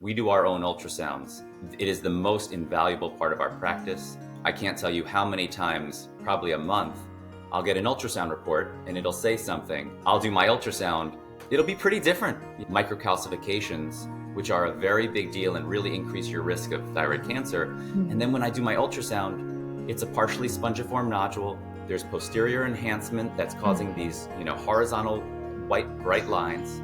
we do our own ultrasounds. It is the most invaluable part of our practice. I can't tell you how many times, probably a month, I'll get an ultrasound report and it'll say something. I'll do my ultrasound. It'll be pretty different. Microcalcifications, which are a very big deal and really increase your risk of thyroid cancer. And then when I do my ultrasound, it's a partially spongiform nodule. There's posterior enhancement that's causing these, horizontal white bright lines,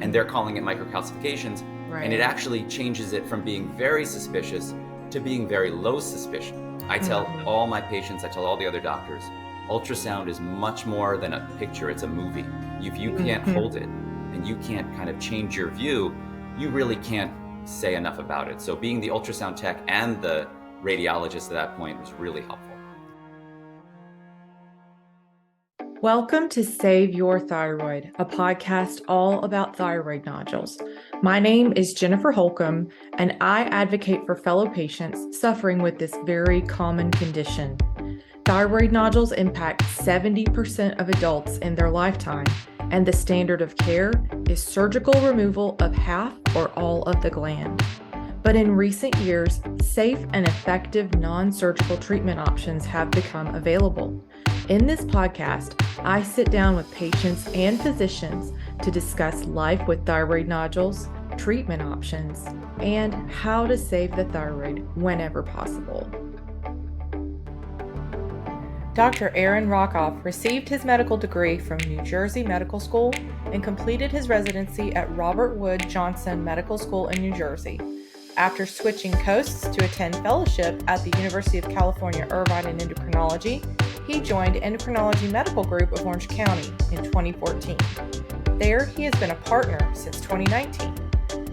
and they're calling it microcalcifications. Right. And it actually changes it from being very suspicious to being very low suspicion. I tell all my patients, I tell all the other doctors, ultrasound is much more than a picture, it's a movie. If you can't hold it and you can't kind of change your view, you really can't say enough about it. So being the ultrasound tech and the radiologist at that point was really helpful. Welcome to Save Your Thyroid, a podcast all about thyroid nodules. My name is Jennifer Holcomb, and I advocate for fellow patients suffering with this very common condition. Thyroid nodules impact 70% of adults in their lifetime, and the standard of care is surgical removal of half or all of the gland. But in recent years, safe and effective non-surgical treatment options have become available. In this podcast, I sit down with patients and physicians to discuss life with thyroid nodules, treatment options, and how to save the thyroid whenever possible. Dr. Aaron Rockoff received his medical degree from New Jersey Medical School and completed his residency at Robert Wood Johnson Medical School in New Jersey. After switching coasts to attend fellowship at the University of California, Irvine in endocrinology, he joined Endocrinology Medical Group of Orange County in 2014. There, he has been a partner since 2019.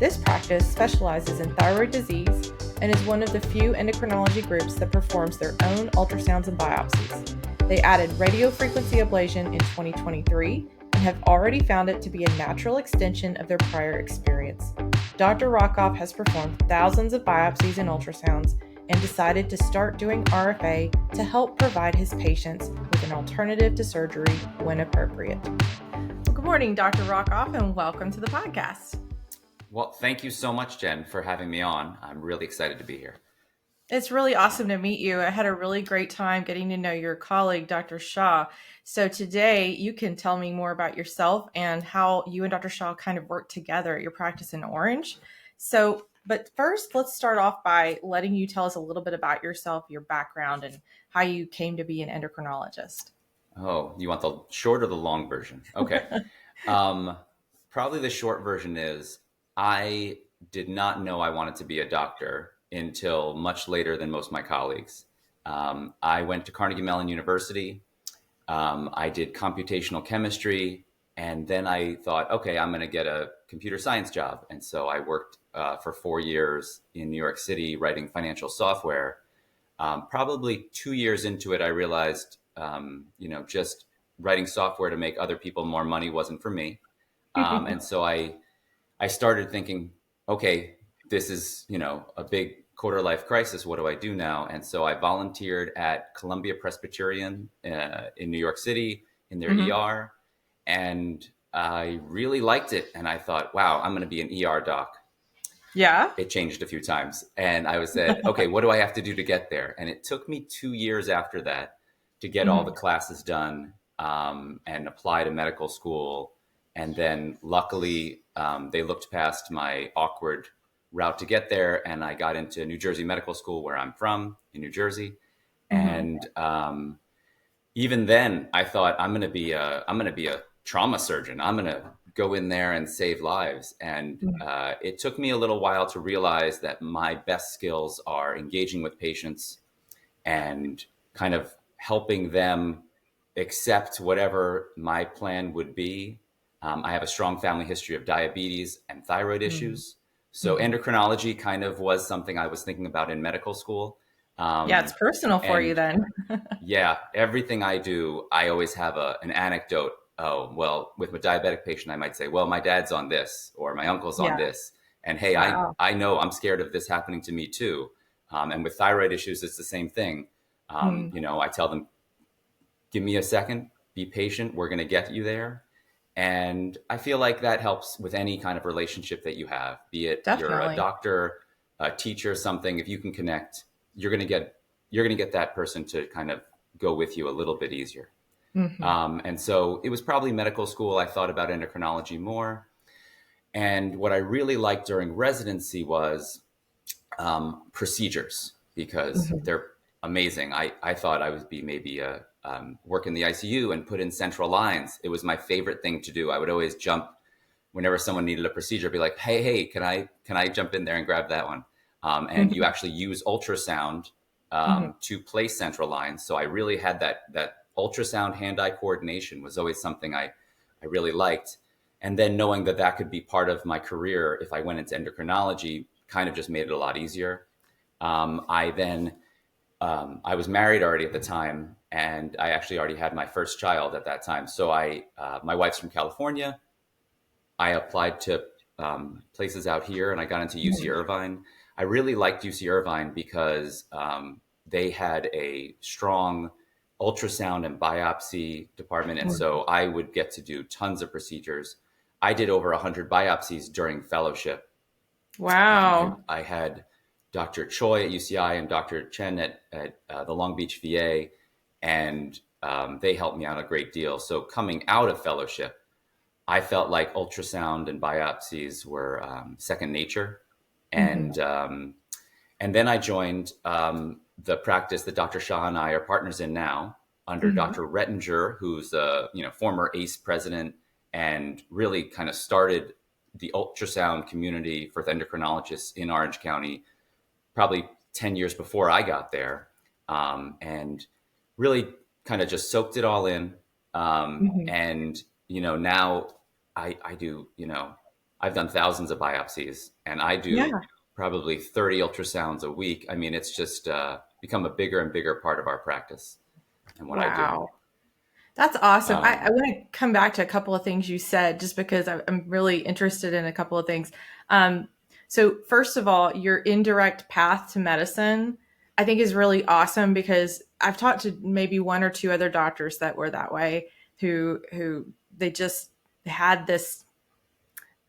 This practice specializes in thyroid disease and is one of the few endocrinology groups that performs their own ultrasounds and biopsies. They added radiofrequency ablation in 2023 and have already found it to be a natural extension of their prior experience. Dr. Rockoff has performed thousands of biopsies and ultrasounds and decided to start doing RFA to help provide his patients with an alternative to surgery when appropriate. Well, good morning, Dr. Rockoff, and welcome to the podcast. Well, thank you so much, Jen, for having me on. I'm really excited to be here. It's really awesome to meet you. I had a really great time getting to know your colleague, Dr. Shah. So today you can tell me more about yourself and how you and Dr. Shah kind of work together at your practice in Orange. But first, let's start off by letting you tell us a little bit about yourself, your background, and how you came to be an endocrinologist. Oh, you want the short or the long version? Okay. Probably the short version is I did not know I wanted to be a doctor until much later than most of my colleagues. I went to Carnegie Mellon University. I did computational chemistry. And then I thought, okay, I'm going to get a computer science job. And so I worked for 4 years in New York City writing financial software. Probably 2 years into it, I realized, just writing software to make other people more money wasn't for me. And so I started thinking, okay, this is, a big quarter life crisis. What do I do now? And so I volunteered at Columbia Presbyterian in New York City in their ER. And I really liked it. And I thought, wow, I'm going to be an ER doc. Yeah. It changed a few times. And I said, okay, what do I have to do to get there? And it took me 2 years after that to get all the classes done and apply to medical school. And then luckily, they looked past my awkward route to get there. And I got into New Jersey Medical School, where I'm from in New Jersey. And even then I thought I'm going to be a trauma surgeon. I'm going to go in there and save lives. And it took me a little while to realize that my best skills are engaging with patients and kind of helping them accept whatever my plan would be. I have a strong family history of diabetes and thyroid issues. So endocrinology kind of was something I was thinking about in medical school. It's personal for you then. Yeah, everything I do, I always have an anecdote. Oh, well, with a diabetic patient, I might say, well, my dad's on this or my uncle's on this. And hey, wow. I know I'm scared of this happening to me too. And with thyroid issues, it's the same thing. I tell them, give me a second, be patient. We're going to get you there. And I feel like that helps with any kind of relationship that you have, be it you're a Definitely. doctor, a teacher, something. If you can connect, you're going to get that person to kind of go with you a little bit easier. Hmm. And so it was probably medical school. I thought about endocrinology more. And what I really liked during residency was procedures because Hmm. they're amazing. I thought I would be maybe work in the ICU and put in central lines. It was my favorite thing to do. I would always jump whenever someone needed a procedure. I'd be like, hey, can I jump in there and grab that one? And you Hmm. actually use ultrasound Hmm. to place central lines. So I really had that ultrasound hand-eye coordination was always something I really liked. And then knowing that that could be part of my career if I went into endocrinology kind of just made it a lot easier. I then I was married already at the time, and I actually already had my first child at that time. So my wife's from California. I applied to places out here, and I got into UC Hmm. Irvine. I really liked UC Irvine because they had a strong ultrasound and biopsy department, and so I would get to do tons of procedures. I did over 100 biopsies during fellowship. Wow. I had Dr. Choi at UCI and Dr. Chen at the Long Beach VA, and they helped me out a great deal. So coming out of fellowship, I felt like ultrasound and biopsies were second nature, Hmm. and then I joined the practice that Dr. Shah and I are partners in now under Hmm. Dr. Rettinger, who's a former ACE president and really kind of started the ultrasound community for endocrinologists in Orange County probably 10 years before I got there, and really kind of just soaked it all in. Hmm. And, now I do, I've done thousands of biopsies and I do Yeah. probably 30 ultrasounds a week. I mean, it's just become a bigger and bigger part of our practice and what I do. Wow. That's awesome. I Um, want to come back to a couple of things you said just because I'm really interested in a couple of things. Um, so, first of all, your indirect path to medicine, I think, is really awesome because I've talked to maybe one or two other doctors that were that way who they just had this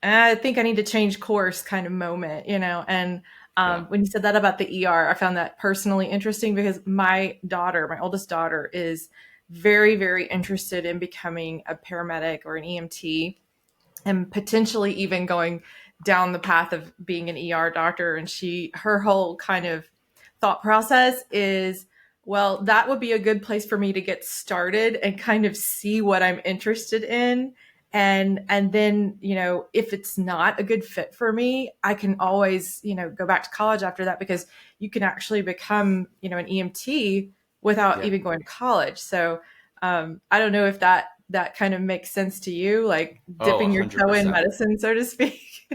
I think I need to change course kind of moment, And yeah. when you said that about the ER, I found that personally interesting because my daughter, my oldest daughter, is very, very interested in becoming a paramedic or an EMT and potentially even going down the path of being an ER doctor. And her whole kind of thought process is, well, that would be a good place for me to get started and kind of see what I'm interested in. And then, if it's not a good fit for me, I can always, go back to college after that because you can actually become, an EMT without Yeah. even going to college. So I don't know if that kind of makes sense to you, like Oh, dipping your toe in 100%. medicine, so to speak.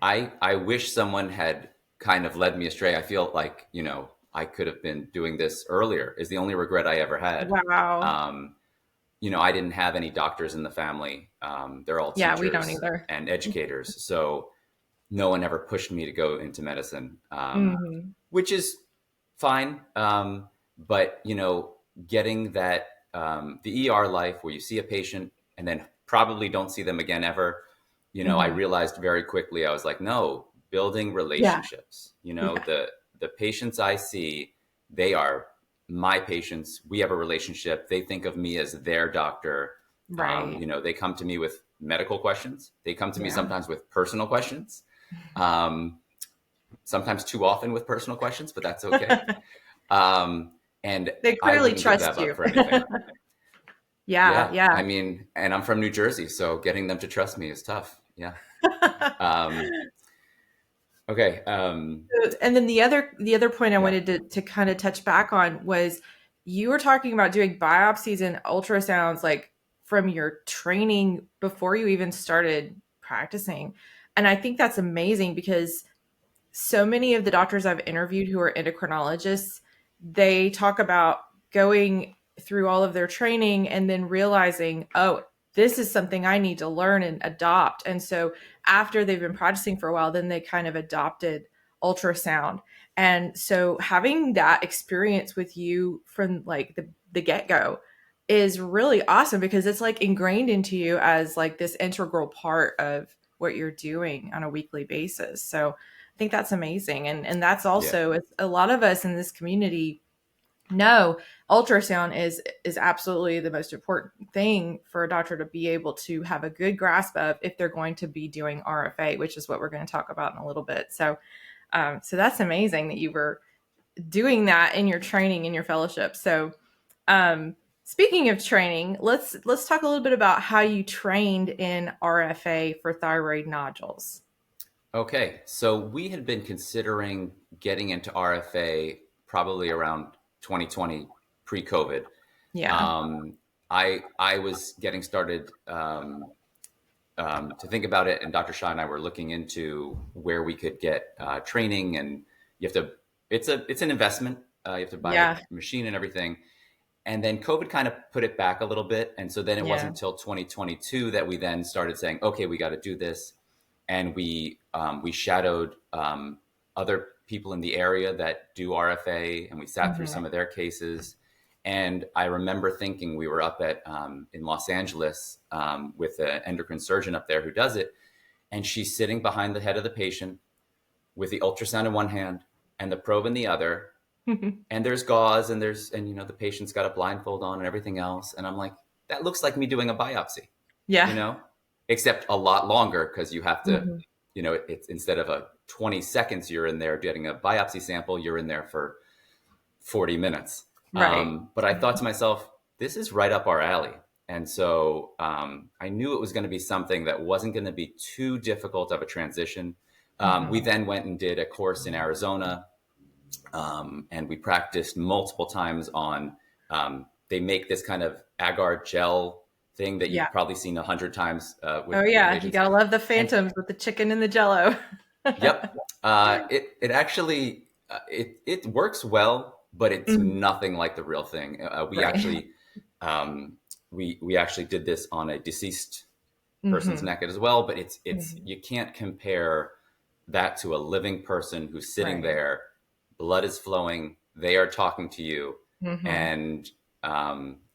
I wish someone had kind of led me astray. I feel like, I could have been doing this earlier is the only regret I ever had. Wow. Um, I didn't have any doctors in the family. They're all Yeah, we don't teachers either. and educators. So no one ever pushed me to go into medicine, Hmm. which is fine. But, getting that, the ER life where you see a patient and then probably don't see them again ever, I Hmm. realized very quickly, I was like, no, building Yeah. relationships, Yeah. the patients I see, they are my patients. We have a relationship. They think of me as their doctor. Right. They come to me with medical questions. They come to me Yeah. sometimes with personal questions. Um, Sometimes too often with personal questions, but that's okay. Um, and They I clearly wouldn't give trust that up you. for anything. Yeah. Yeah, Yeah. I mean, and I'm from New Jersey, so getting them to trust me is tough. Yeah. Um, okay. And then the other point I Yeah. wanted to kind of touch back on was you were talking about doing biopsies and ultrasounds like from your training before you even started practicing. And I think that's amazing because so many of the doctors I've interviewed who are endocrinologists, they talk about going through all of their training and then realizing, oh, this is something I need to learn and adopt. And so after they've been practicing for a while, then they kind of adopted ultrasound. And so having that experience with you from like the get go is really awesome because it's like ingrained into you as like this integral part of what you're doing on a weekly basis. So I think that's amazing. And that's Yeah. also, it's a lot of us in this community know ultrasound is absolutely the most important thing for a doctor to be able to have a good grasp of if they're going to be doing RFA, which is what we're going to talk about in a little bit. So so that's amazing that you were doing that in your training, in your fellowship. So um, speaking of training, let's talk a little bit about how you trained in RFA for thyroid nodules. Okay. So we had been considering getting into RFA probably around 2020, pre-COVID. Yeah. Um, I was getting started to think about it, and Dr. Shah and I were looking into where we could get training, and you have to. It's an investment. You have to buy a Yeah. machine and everything. And then COVID kind of put it back a little bit, and so then it wasn't Yeah. until 2022 that we then started saying, okay, we got to do this, and we shadowed other people in the area that do RFA, and we sat through Hmm. some of their cases. And I remember thinking we were up at in Los Angeles with an endocrine surgeon up there who does it, and she's sitting behind the head of the patient with the ultrasound in one hand and the probe in the other, and there's gauze and the patient's got a blindfold on and everything else, and I'm like, that looks like me doing a biopsy, you Yeah. know except a lot longer, because you have to, Hmm. it's instead of a 20 seconds you're in there getting a biopsy sample, you're in there for 40 minutes. Right. But I thought to myself, this is right up our alley. And so I knew it was going to be something that wasn't going to be too difficult of a transition. We Hmm. then went and did a course in Arizona, and we practiced multiple times on. They make this kind of agar gel thing that Yeah. you've probably seen 100 times Oh with yeah. You patients. gotta love the And phantoms with the chicken and the jello. yep, it actually it works well, but it's Mhm. nothing like the real thing. Right. Um, we actually did this on a deceased person's Hmm. neck as well, but it's Hmm. you can't compare that to a living person who's sitting Right. there, blood is flowing, they are talking to you, Hmm.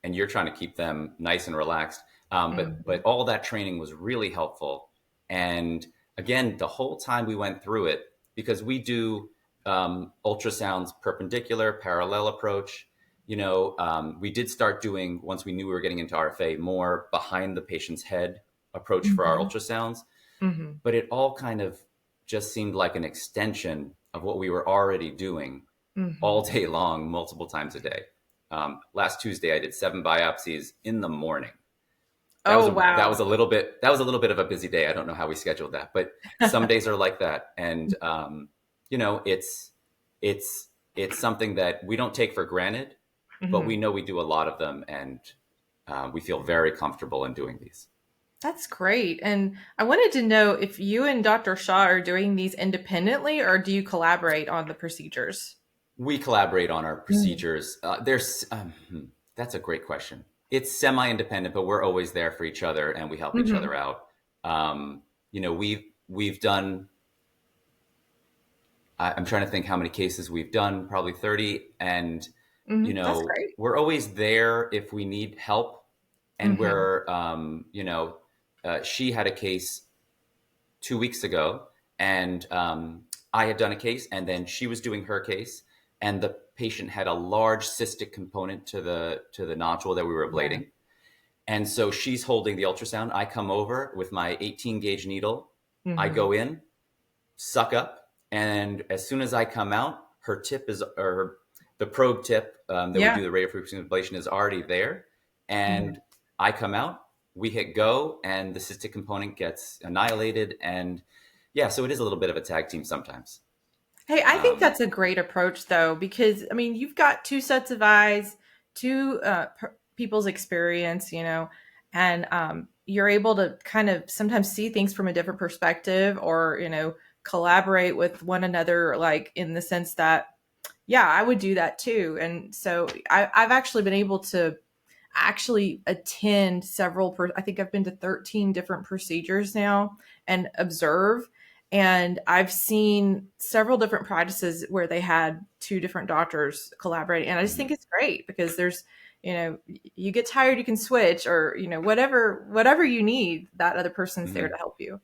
and you're trying to keep them nice and relaxed. But Hmm. all that training was really helpful. And again, the whole time we went through it, because we do ultrasounds perpendicular, parallel approach. We did start doing, once we knew we were getting into RFA, more behind the patient's head approach for our Hmm. ultrasounds. Hmm. But it all kind of just seemed like an extension of what we were already doing all Hmm. day long, multiple times a day. Last Tuesday, I did 7 biopsies in the morning. That was Oh a that was wow. a little bit that was a little bit of a busy day. I don't know how we scheduled that, but some days are like that, and you know, it's it's it's something that we don't take for granted, but we Hmm. know we do a lot of them, and we feel very comfortable in doing these. That's great. And I wanted to know if you and Dr. Shaw are doing these independently or do you collaborate on the procedures? We collaborate on our Mm. procedures. That's a great question. It's semi-independent, but we're always there for each other, and we help each Hmm. other out. We've done. I'm trying to think how many cases we've done. Probably 30, and Hmm. That's great. we're always there if we need help. And Hmm. she had a case 2 weeks ago, and I had done a case, and then she was doing her case, and the patient had a large cystic component to the nodule that we were Yeah. ablating, and so she's holding the ultrasound. I come over with my 18 gauge needle. I Hmm. go in, suck up, and as soon as I come out, her tip is or the probe tip that we Yeah. do the radiofrequency ablation is already there, Hmm. and I come out. We hit go, and the cystic component gets annihilated, and yeah, so it is a little bit of a tag team sometimes. Hey, I think Um, that's a great approach though, because I mean, you've got two sets of eyes, two people's experience, and you're able to kind of sometimes see things from a different perspective or, collaborate with one another, like in the sense that, yeah, I would do that too. And so I've actually been able to actually attend I think I've been to 13 different procedures now and observe. And I've seen several different practices where they had two different doctors collaborating. And I just think mhm. it's great because there's you get tired, you can switch, or whatever you need, that other person's there Hmm. to help you.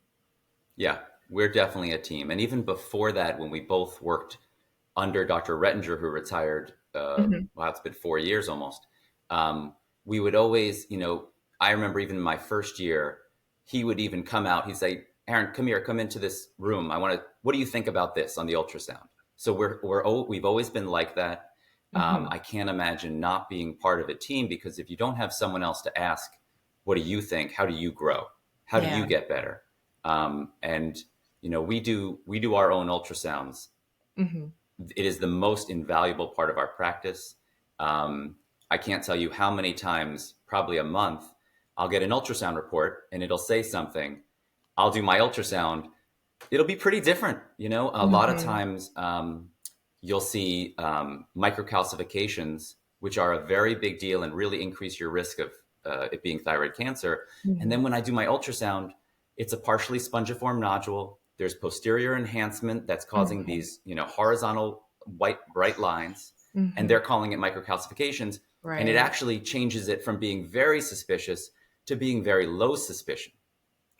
Yeah, we're definitely a team. And even before that, when we both worked under Dr. Rettinger, who retired, Hmm. wow, it's been 4 years almost. Um, we would always, I remember even in my first year, he would even come out. He'd say, "Aaron, come here, come into this room. What do you think about this on the ultrasound?" So we've always been like that. Hmm. I can't imagine not being part of a team, because if you don't have someone else to ask, what do you think? How do you grow? How do Yeah. you get better? And we do our own ultrasounds. Hmm. It is the most invaluable part of our practice. Um, I can't tell you how many times, probably a month, I'll get an ultrasound report and it'll say something. I'll do my ultrasound. It'll be pretty different. A lot of Hmm. times you'll see microcalcifications, which are a very big deal and really increase your risk of it being thyroid cancer. And Hmm. then when I do my ultrasound, it's a partially spongiform nodule. There's posterior enhancement that's causing Hmm. these, horizontal white bright lines, and Hmm. they're calling it microcalcifications. And it Right. actually changes it from being very suspicious to being very low suspicion.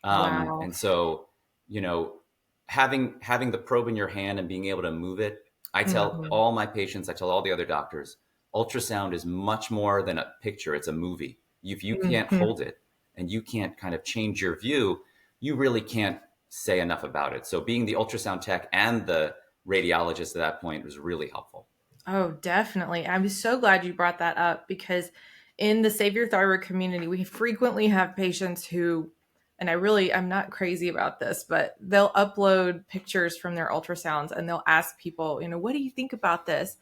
Wow. And so, you know, having the probe in your hand and being able to move it, I tell Hmm. all my patients, I tell all the other doctors, ultrasound is much more than a picture. It's a movie. If you can't Hmm. hold it and you can't kind of change your view, you really can't say enough about it. So being the ultrasound tech and the radiologist at that point was really helpful. Oh, definitely. I'm so glad you brought that up because in the Save Your Thyroid community, we frequently have patients who, and I'm not crazy about this, but they'll upload pictures from their ultrasounds and they'll ask people, what do you think about this?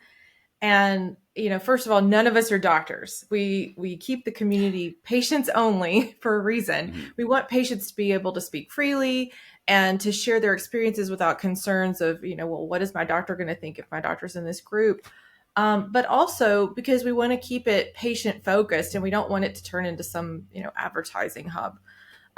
And first of all, none of us are doctors. We keep the community patients only for a reason. Mhm. We want patients to be able to speak freely and to share their experiences without concerns of, well, what is my doctor going to think if my doctor's in this group? But also because we want to keep it patient focused and we don't want it to turn into some advertising hub.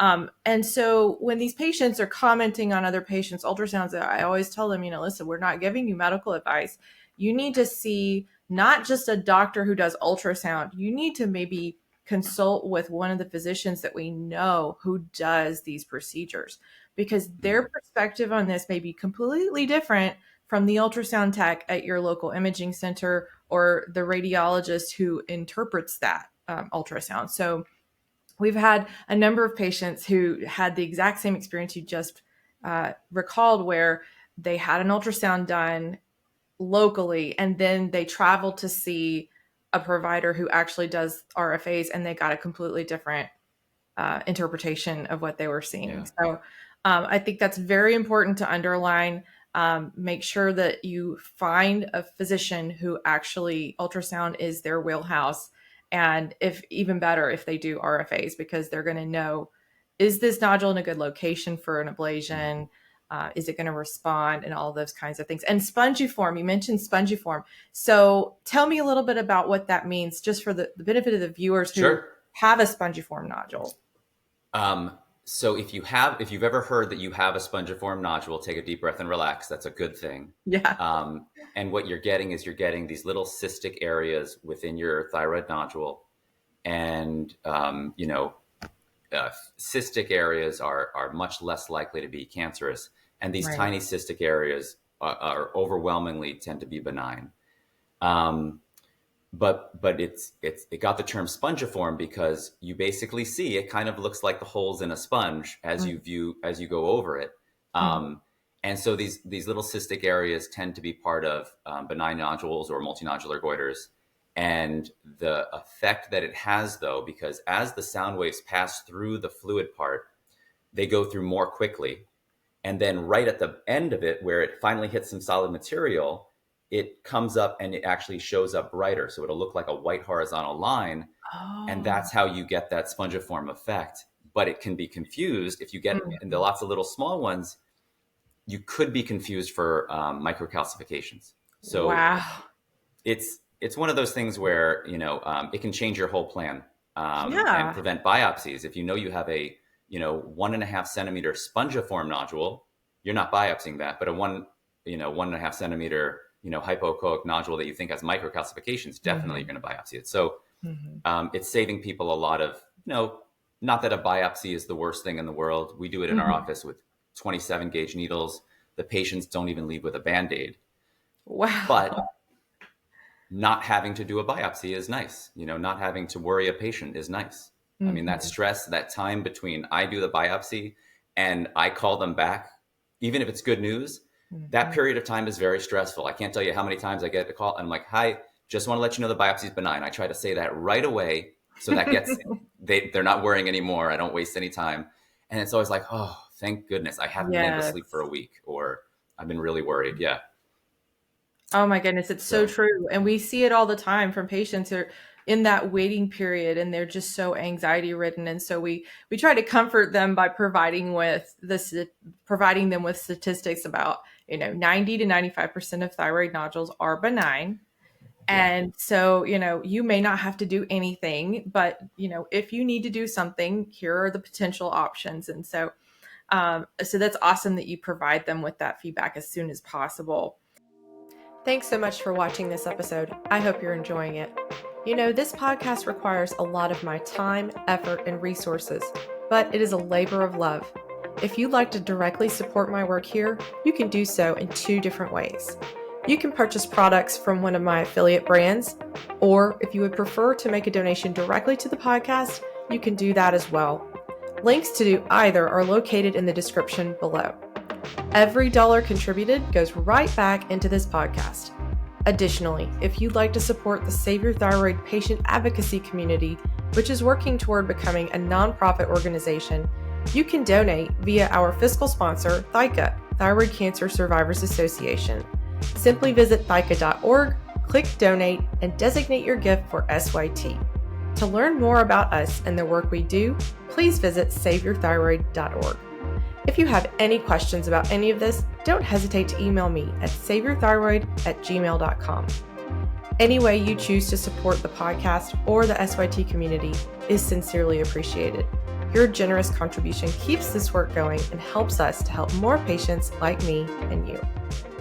And so when these patients are commenting on other patients' ultrasounds, I always tell them, listen, we're not giving you medical advice. You need to see not just a doctor who does ultrasound. You need to maybe consult with one of the physicians that we know who does these procedures because their Mhm. perspective on this may be completely different from the ultrasound tech at your local imaging center or the radiologist who interprets that ultrasound. So we've had a number of patients who had the exact same experience you just recalled, where they had an ultrasound done locally and then they traveled to see a provider who actually does RFAs and they got a completely different interpretation of what they were seeing. Yeah. So I think that's very important to underline. Make sure that you find a physician who actually ultrasound is their wheelhouse. And if even better, if they do RFAs, because they're going to know, is this nodule in a good location for an Mhm. ablation? Is it going to respond and all those kinds of things? And spongiform, you mentioned spongiform. So tell me a little bit about what that means, just for the benefit of the viewers who Sure. have a spongiform nodule. So if you've ever heard that you have a spongiform nodule, take a deep breath and relax. That's a good thing. Yeah. And what you're getting these little cystic areas within your thyroid nodule, and uh, cystic areas are much less likely to be cancerous, and these Right. tiny cystic areas are overwhelmingly tend to be benign. Um, but it got the term spongiform because you basically see it kind of looks like the holes in a sponge as you go over it. Mm-hmm. And so these little cystic areas tend to be part of benign nodules or multinodular goiters. And the effect that it has, though, because as the sound waves pass through the fluid part, they go through more quickly, and then right at the end of it, where it finally hits some solid material, it comes up and it actually shows up brighter. So it'll look like a white horizontal line. And Oh. that's how you get that spongiform effect. But it can be confused if you get in the Mhm. lots of little small ones, you could be confused for microcalcifications. So Wow. it's one of those things where it can change your whole plan, and Yeah. prevent biopsies. If you know you have a 1.5 centimeter spongiform nodule, you're not biopsying that, but a 1.5 centimeter hypoechoic nodule that you think has microcalcifications, definitely you're Hmm. going to biopsy it. So Mhm. It's saving people a lot of, not that a biopsy is the worst thing in the world. We do it in our Mhm. office with 27 gauge needles. The patients don't even leave with a Band-Aid. But Wow. not having to do a biopsy is nice. Not having to worry a patient is nice. I mean, that Mhm. stress, that time between I do the biopsy and I call them back, even if it's good news, that Mhm. period of time is very stressful. I can't tell you how many times I get a call and I'm like, hi, just want to let you know the biopsy is benign. I try to say that right away. So that they're not worrying anymore. I don't waste any time. And it's always like, oh, thank goodness. I haven't been able to Yes. sleep for a week, or I've been really worried. Yeah. Oh my goodness, it's so So true. And we see it all the time from patients who are in that waiting period and they're just so anxiety ridden. And so we try to comfort them by providing them with statistics about, 90 to 95% of thyroid nodules are benign. yeah. And so, you may not have to do anything, but if you need to do something, here are the potential options. And so that's awesome that you provide them with that feedback as soon as possible. Thanks so much for watching this episode. I hope you're enjoying it. This podcast requires a lot of my time, effort, and resources, but it is a labor of love. If you'd like to directly support my work here, you can do so in two different ways. You can purchase products from one of my affiliate brands, or if you would prefer to make a donation directly to the podcast, you can do that as well. Links to do either are located in the description below. Every dollar contributed goes right back into this podcast. Additionally, if you'd like to support the Save Your Thyroid patient advocacy community, which is working toward becoming a nonprofit organization, you can donate via our fiscal sponsor, THYCA, Thyroid Cancer Survivors Association. Simply visit thyca.org, click donate, and designate your gift for SYT. To learn more about us and the work we do, please visit saveyourthyroid.org. If you have any questions about any of this, don't hesitate to email me at saveyourthyroid@gmail.com. Any way you choose to support the podcast or the SYT community is sincerely appreciated. Your generous contribution keeps this work going and helps us to help more patients like me and you.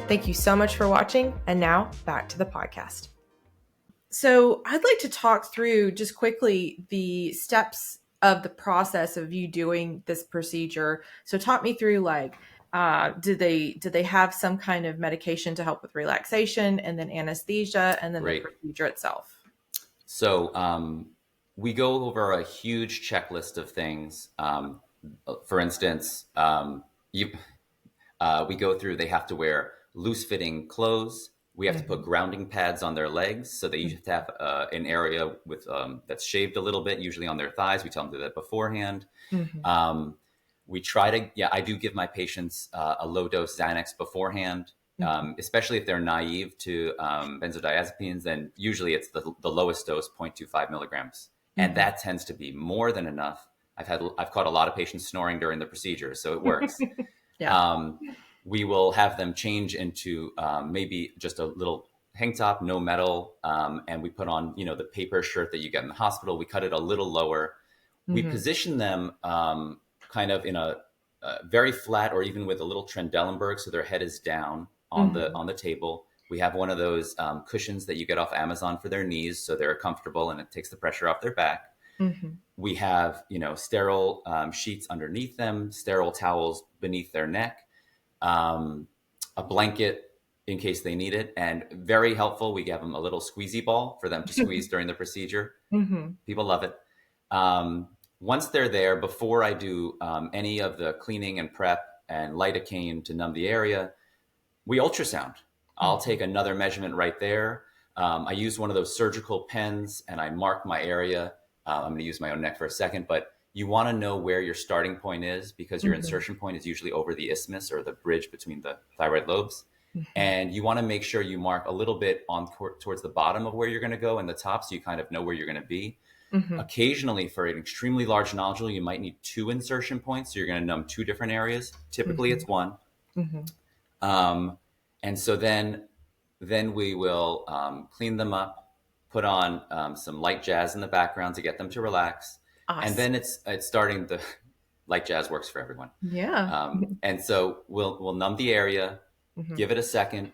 Thank you so much for watching, and now back to the podcast. So I'd like to talk through just quickly the steps of the process of you doing this procedure. So talk me through did they have some kind of medication to help with relaxation, and then anesthesia, and then the Great. procedure itself? So we go over a huge checklist of things. For instance, we go through, they have to wear loose fitting clothes. We have to put Mhm. grounding pads on their legs. So they have to have an area with that's shaved a little bit, usually on their thighs. We tell them to do that beforehand. Mhm. Um, we try to, yeah, I do give my patients a low dose Xanax beforehand, Mhm. especially if they're naive to benzodiazepines. Then usually it's the lowest dose, 0.25 milligrams. And Mhm. that tends to be more than enough. I've caught a lot of patients snoring during the procedure, so it works. Yeah. Um, we will have them change into maybe just a little hang top, no metal, and we put on, the paper shirt that you get in the hospital. We cut it a little lower. We Mhm. position them kind of in a very flat, or even with a little Trendelenburg, so their head is down on the Mhm. on the table. We have one of those cushions that you get off Amazon for their knees, so they're comfortable and it takes the pressure off their back. Mhm. We have, sterile sheets underneath them, sterile towels beneath their neck, um, a blanket in case they need it, and very helpful. We give them a little squeezy ball for them to squeeze during the procedure. Mhm. People love it. Once they're there, before I do any of the cleaning and prep and lidocaine to numb the area, we ultrasound. I'll Mhm. take another measurement right there. I use one of those surgical pens and I mark my area. I'm going to use my own neck for a second, but you want to know where your starting point is, because your Mhm. insertion point is usually over the isthmus, or the bridge between the thyroid lobes. Mhm. And you want to make sure you mark a little bit on towards the bottom of where you're going to go and the top, so you kind of know where you're going to be. Mhm. Occasionally, for an extremely large nodule, you might need two insertion points. So you're going to numb two different areas. Typically, Mhm. it's one. Mhm. Um, and so then we will clean them up, put on some light jazz in the background to get them to relax, and Awesome. then it's starting. The light jazz works for everyone, Yeah. and so we'll numb the area, Mhm. give it a second,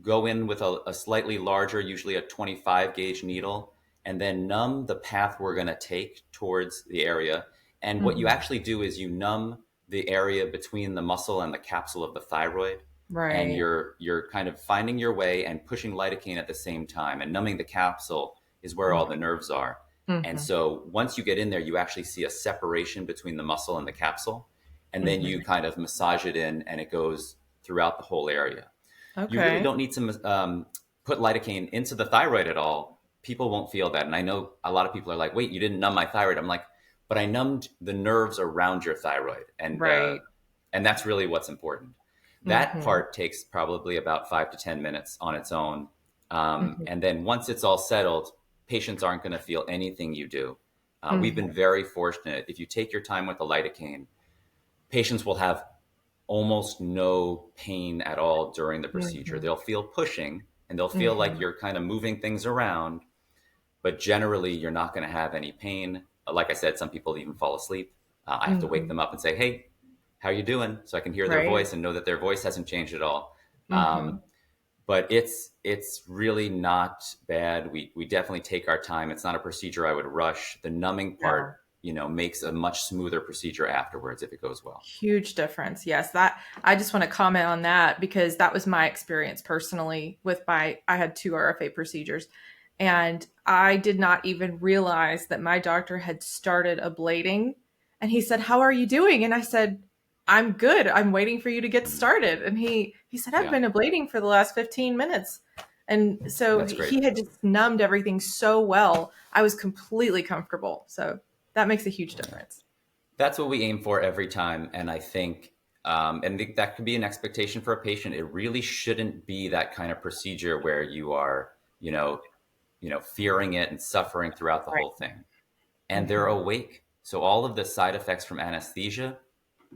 go in with a slightly larger, usually a 25 gauge needle, and then numb the path we're going to take towards the area. And what you Hmm. actually do is you numb the area between the muscle and the capsule of the thyroid. And Right. you're kind of finding your way and pushing lidocaine at the same time. And numbing the capsule is where all the nerves are. And Mm-hmm. so once you get in there, you actually see a separation between the muscle and the capsule. And then Hmm. you kind of massage it in, and it goes throughout the whole area. You really Okay. don't need to put lidocaine into the thyroid at all. People won't feel that. And I know a lot of people are like, wait, you didn't numb my thyroid. I'm like, but I numbed the nerves around your thyroid. Right. And that's really what's important. That Hmm. part takes probably about 5 to 10 minutes on its own. Hmm. And then once it's all settled, patients aren't going to feel anything you do. We've been Hmm. very fortunate. If you take your time with the lidocaine, patients will have almost no pain at all during the procedure. Hmm. They'll feel pushing, and they'll feel like Hmm. you're kind of moving things around, but generally you're not going to have any pain. Like I said, some people even fall asleep. I have to wake Hmm. them up and say, "Hey, how are you doing?" So I can hear their Right. voice and know that their voice hasn't changed at all. Um, Hmm. but it's really not bad. We definitely take our time. It's not a procedure I would rush. The numbing No. part, makes a much smoother procedure afterwards if it goes well. Huge difference. Yes, that I just want to comment on that because that was my experience personally with I had two RFA procedures and I did not even realize that my doctor had started ablating and he said, "How are you doing?" And I said, "I'm good. I'm waiting for you to get Mhm. started." And he said, "I've Yeah, been ablating for the last 15 minutes." And so that's great. he had just numbed everything so well. I was completely comfortable. So that makes a huge Yeah. difference. That's what we aim for every time. And I think, that could be an expectation for a patient. It really shouldn't be that kind of procedure where you are, you know, fearing it and suffering throughout the Right. whole thing. And they're Hmm. awake. So all of the side effects from anesthesia,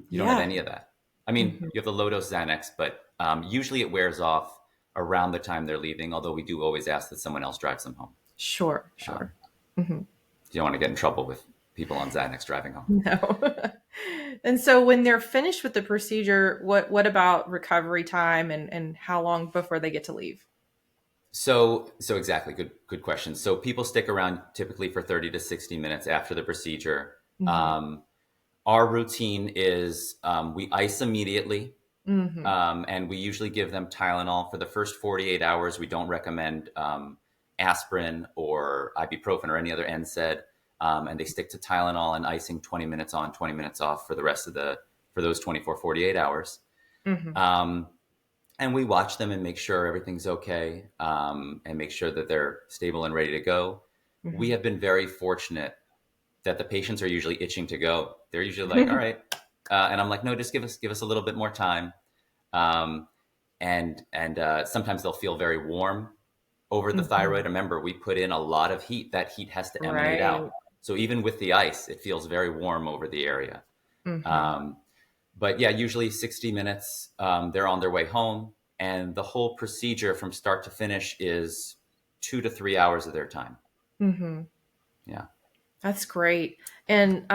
you don't have Yeah. any of that. I mean, Hmm. you have the low dose Xanax, but usually it wears off around the time they're leaving, although we do always ask that someone else drives them home. Sure, Um, sure. Hmm. you don't want to get in trouble with people on Xanax driving home. No. And so when they're finished with the procedure, what about recovery time and how long before they get to leave? So exactly, good question. So people stick around typically for 30 to 60 minutes after the procedure. Hmm. Um, our routine is we ice immediately, Hmm. and we usually give them Tylenol for the first 48 hours. We don't recommend aspirin or ibuprofen or any other NSAID, and they stick to Tylenol and icing 20 minutes on, 20 minutes off for the rest of the for those 24, 48 hours. Hmm. Um, and we watch them and make sure everything's okay, and make sure that they're stable and ready to go. We Hmm. have been very fortunate that the patients are usually itching to go. They're usually like, "All right," and I'm like, "No, just give us a little bit more time." Um, and sometimes they'll feel very warm over the thyroid. Hmm. Remember, we put in a lot of heat. That heat has to emanate out. Right. So even with the ice, it feels very warm over the area. Hmm. Um, but yeah, usually 60 minutes, they're on their way home. And the whole procedure from start to finish is 2 to 3 hours of their time. Hmm. Yeah. That's great. And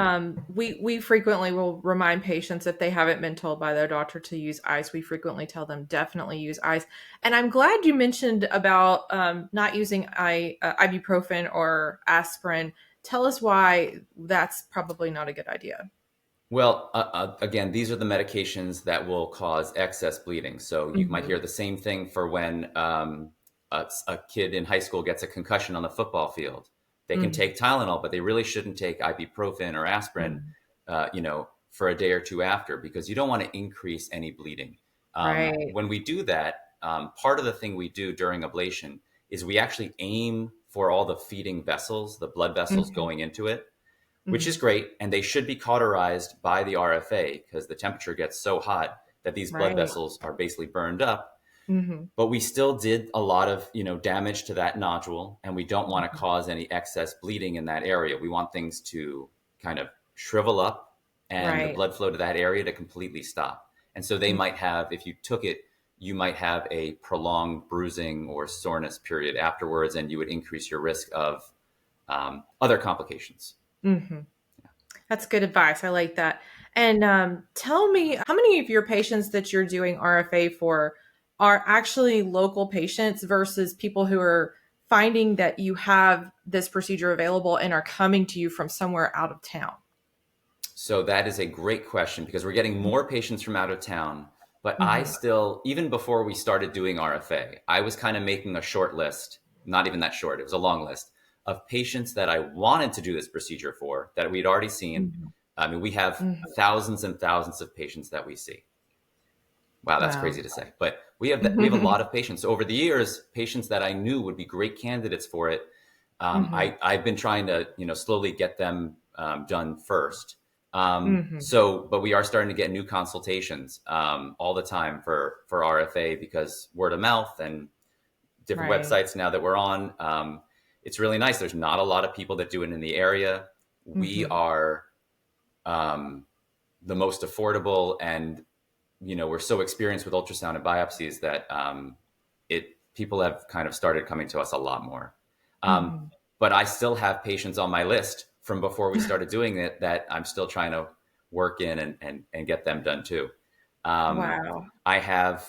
we frequently will remind patients if they haven't been told by their doctor to use ice. We frequently tell them definitely use ice. And I'm glad you mentioned about not using ibuprofen or aspirin. Tell us why that's probably not a good idea. Well, again, these are the medications that will cause excess bleeding. So you might Hmm. hear the same thing for when a kid in high school gets a concussion on the football field. They can Hmm. take Tylenol, but they really shouldn't take ibuprofen or aspirin, Hmm. for a day or two after, because you don't want to increase any bleeding. Right. When we do that, part of the thing we do during ablation is we actually aim for all the feeding vessels, the blood vessels Hmm. going into it, which is Hmm. great. And they should be cauterized by the RFA because the temperature gets so hot that these blood Right. vessels are basically burned up. Hmm. But we still did a lot of, damage to that nodule, and we don't want to Hmm. cause any excess bleeding in that area. We want things to kind of shrivel up and the Right. blood flow to that area to completely stop. And so they Mm-hmm. might have, if you took it, you might have a prolonged bruising or soreness period afterwards, and you would increase your risk of other complications. Mm-hmm. That's good advice. I like that. And tell me, how many of your patients that you're doing RFA for are actually local patients versus people who are finding that you have this procedure available and are coming to you from somewhere out of town? So that is a great question because we're getting more patients from out of town. But I Mm-hmm. still, even before we started doing RFA, I was kind of making a short list, not even that short, it was a long list of patients that I wanted to do this procedure for that we'd already seen. Mm-hmm. I mean, we have Mm-hmm. thousands and thousands of patients that we see. Wow, that's Wow. crazy to say. But we have a lot of patients. So over the years, patients that I knew would be great candidates for it. Mm-hmm. I've been trying to slowly get them done first. Mm-hmm. But we are starting to get new consultations all the time for RFA because word of mouth and different Right. websites now that we're on. It's really nice. There's not a lot of people that do it in the area. We Mm-hmm. are um, the most affordable, and we're so experienced with ultrasound and biopsies that it people have kind of started coming to us a lot more. Um, Mm-hmm. but I still have patients on my list from before we started doing it that I'm still trying to work in and get them done too. Um, Wow. I have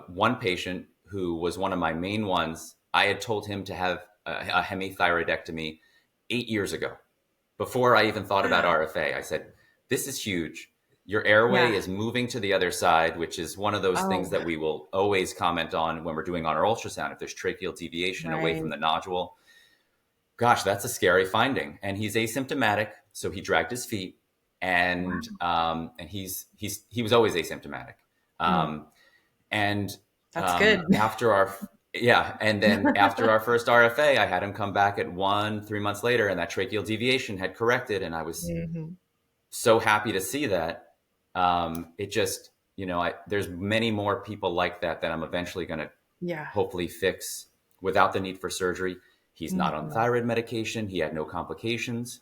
one patient who was one of my main ones. I had told him to have a hemithyroidectomy 8 years ago before I even thought about Wow. RFA. I said, this is huge. Your airway Yeah. is moving to the other side, which is one of those things Oh, that we will always comment on when we're doing on our ultrasound. If there's tracheal deviation away from right. the nodule, gosh, that's a scary finding. And he's asymptomatic, so he dragged his feet, and Wow. he was always asymptomatic. Mm, Um, and that's good. after our yeah, and then after our first RFA, I had him come back at 3 months later, and that tracheal deviation had corrected, and I was Hmm. so happy to see that. It just, there's many more people like that I'm eventually going to Yeah. hopefully fix without the need for surgery. He's not on Hmm. thyroid medication. He had no complications.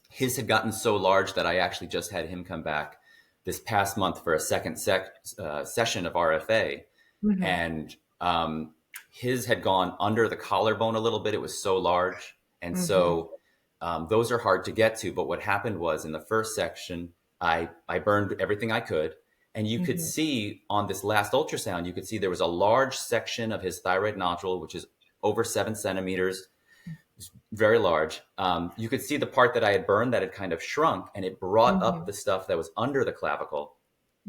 His had gotten so large that I actually just had him come back this past month for a second session of RFA. Hmm. And his had gone under the collarbone a little bit. It was so large. And Hmm. so those are hard to get to. But what happened was in the first section, I burned everything I could. And you could Hmm. see on this last ultrasound, you could see there was a large section of his thyroid nodule, which is over 7 centimeters, very large. You could see the part that I had burned that had kind of shrunk, and it brought up Hmm. the stuff that was under the clavicle.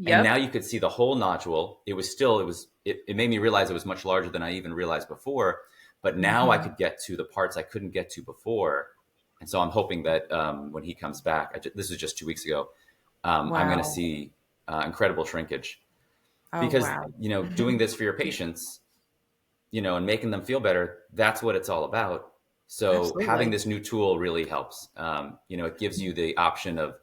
And now Yep. you could see the whole nodule. It made me realize it was much larger than I even realized before. But now I Hmm. could get to the parts I couldn't get to before. And so I'm hoping that when he comes back, this was just 2 weeks ago, I'm going to Wow. see incredible shrinkage Oh, because, wow. doing this for your patients, and making them feel better, that's what it's all about. So having Absolutely. this new tool really helps. It gives you the option of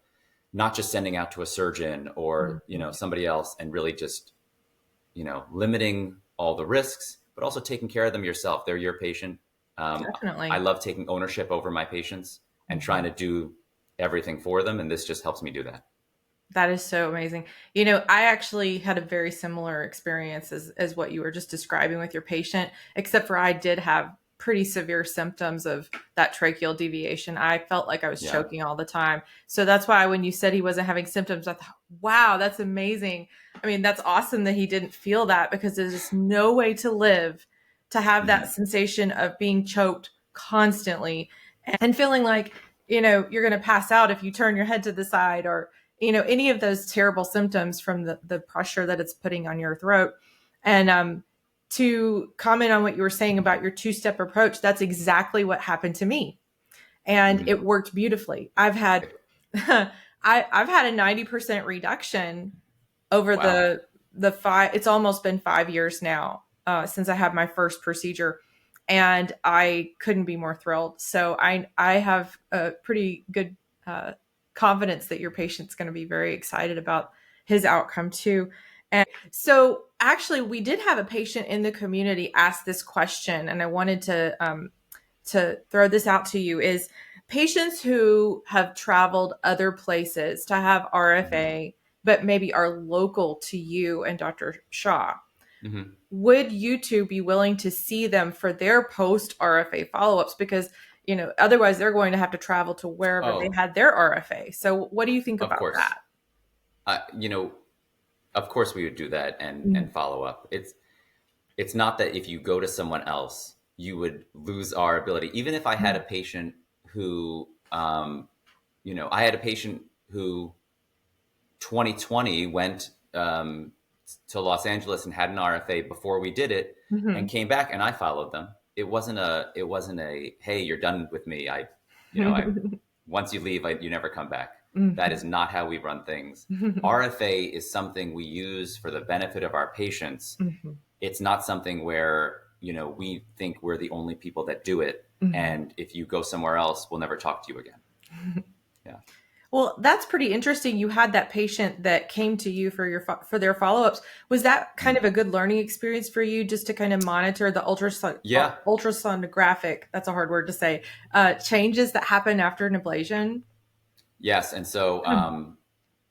not just sending out to a surgeon or, Mhm. somebody else and really just, limiting all the risks, but also taking care of them yourself. They're your patient. I Definitely. love taking ownership over my patients and trying Mhm. to do everything for them. And this just helps me do that. That is so amazing. I actually had a very similar experience as what you were just describing with your patient, except for I did have pretty severe symptoms of that tracheal deviation. I felt like I was Yeah. choking all the time. So that's why when you said he wasn't having symptoms, I thought, wow, that's amazing. I mean, that's awesome that he didn't feel that because there's just no way to live to have that Hmm. sensation of being choked constantly and feeling like, you're going to pass out if you turn your head to the side or any of those terrible symptoms from the pressure that it's putting on your throat. And to comment on what you were saying about your two-step approach, that's exactly what happened to me. And Hmm. it worked beautifully. I've had I've had a 90% reduction over Wow. the five. It's almost been 5 years now since I had my first procedure, and I couldn't be more thrilled. So I have a pretty good uh, confidence that your patient's going to be very excited about his outcome too. And so actually, we did have a patient in the community ask this question, and I wanted to throw this out to you is patients who have traveled other places to have Hmm. RFA, but maybe are local to you and Dr. Shaw. Hmm. Would you two be willing to see them for their post RFA follow ups? Because, otherwise they're going to have to travel to wherever they Oh, had their RFA. So, what do you think of about course. that? Uh, you know, of course we would do that and Mhm. follow up. It's not that if you go to someone else you would lose our ability. Even if I had a patient who, I had a patient who 2020 went to Los Angeles and had an RFA before we did it, and came back, and I followed them. It wasn't a hey, you're done with me. I once you leave, you never come back. That is not how we run things. RFA is something we use for the benefit of our patients. It's not something where we think we're the only people that do it, and if you go somewhere else, we'll never talk to you again. Yeah. Well, that's pretty interesting. You had that patient that came to you for their follow-ups. Was that kind of a good learning experience for you, just to kind of monitor the ultrasonographic, that's a hard word to say, changes that happen after an ablation? Yes. And so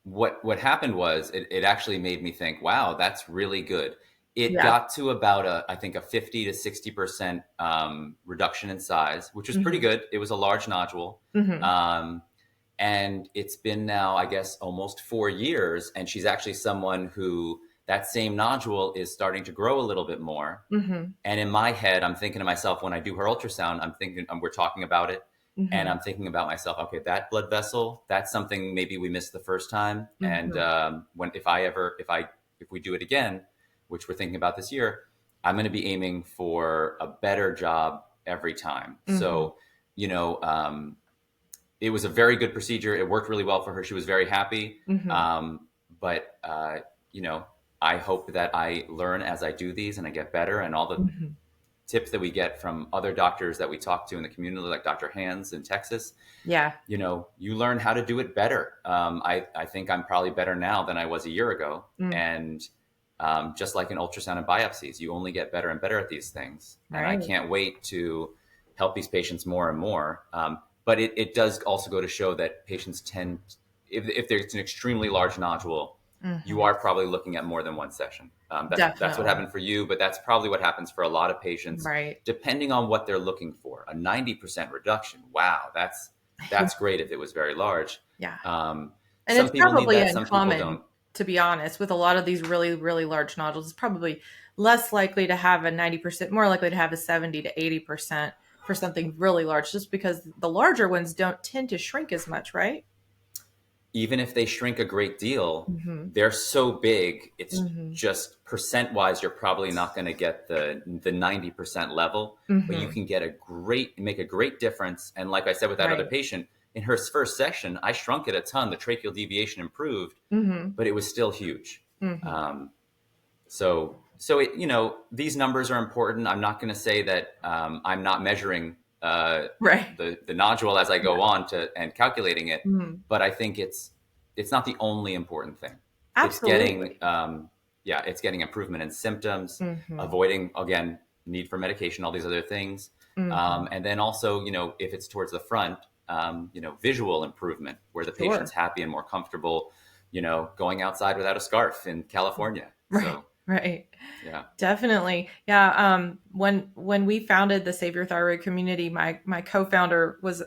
what happened was it actually made me think, wow, that's really good. It got to about I think a 50 to 60% reduction in size, which was pretty good. It was a large nodule. And it's been now, I guess, almost 4 years. And she's actually someone who that same nodule is starting to grow a little bit more. And in my head, I'm thinking to myself, when I do her ultrasound, I'm thinking, we're talking about it. And I'm thinking about myself, okay, that blood vessel, that's something maybe we missed the first time. And if we do it again, which we're thinking about this year, I'm going to be aiming for a better job every time. So, it was a very good procedure. It worked really well for her. She was very happy. But I hope that I learn as I do these and I get better, and all the tips that we get from other doctors that we talk to in the community, like Dr. Hands in Texas. Yeah. You learn how to do it better. I think I'm probably better now than I was a year ago. And just like in ultrasound and biopsies, you only get better and better at these things. Right. And I can't wait to help these patients more and more. But it does also go to show that patients tend, if there's an extremely large nodule, you are probably looking at more than one session. That's what happened for you, but that's probably what happens for a lot of patients, depending on what they're looking for. A 90% reduction, wow, that's great if it was very large. Yeah. And it's probably uncommon, to be honest, with a lot of these really, really large nodules. It's probably less likely to have a 90%, more likely to have a 70 to 80% for something really large, just because the larger ones don't tend to shrink as much, right? Even if they shrink a great deal, they're so big, it's just percent-wise, you're probably not going to get the 90% level, but you can make a great difference. And like I said with that other patient, in her first session, I shrunk it a ton. The tracheal deviation improved, but it was still huge. So these numbers are important. I'm not going to say that I'm not measuring the nodule as I go on and calculating it, but I think it's not the only important thing. Absolutely. It's getting improvement in symptoms, avoiding, again, need for medication, all these other things. And then also, if it's towards the front, visual improvement where the patient's happy and more comfortable, going outside without a scarf in California. So, right. Yeah, definitely. Yeah. When we founded the Save Your Thyroid community, my co-founder was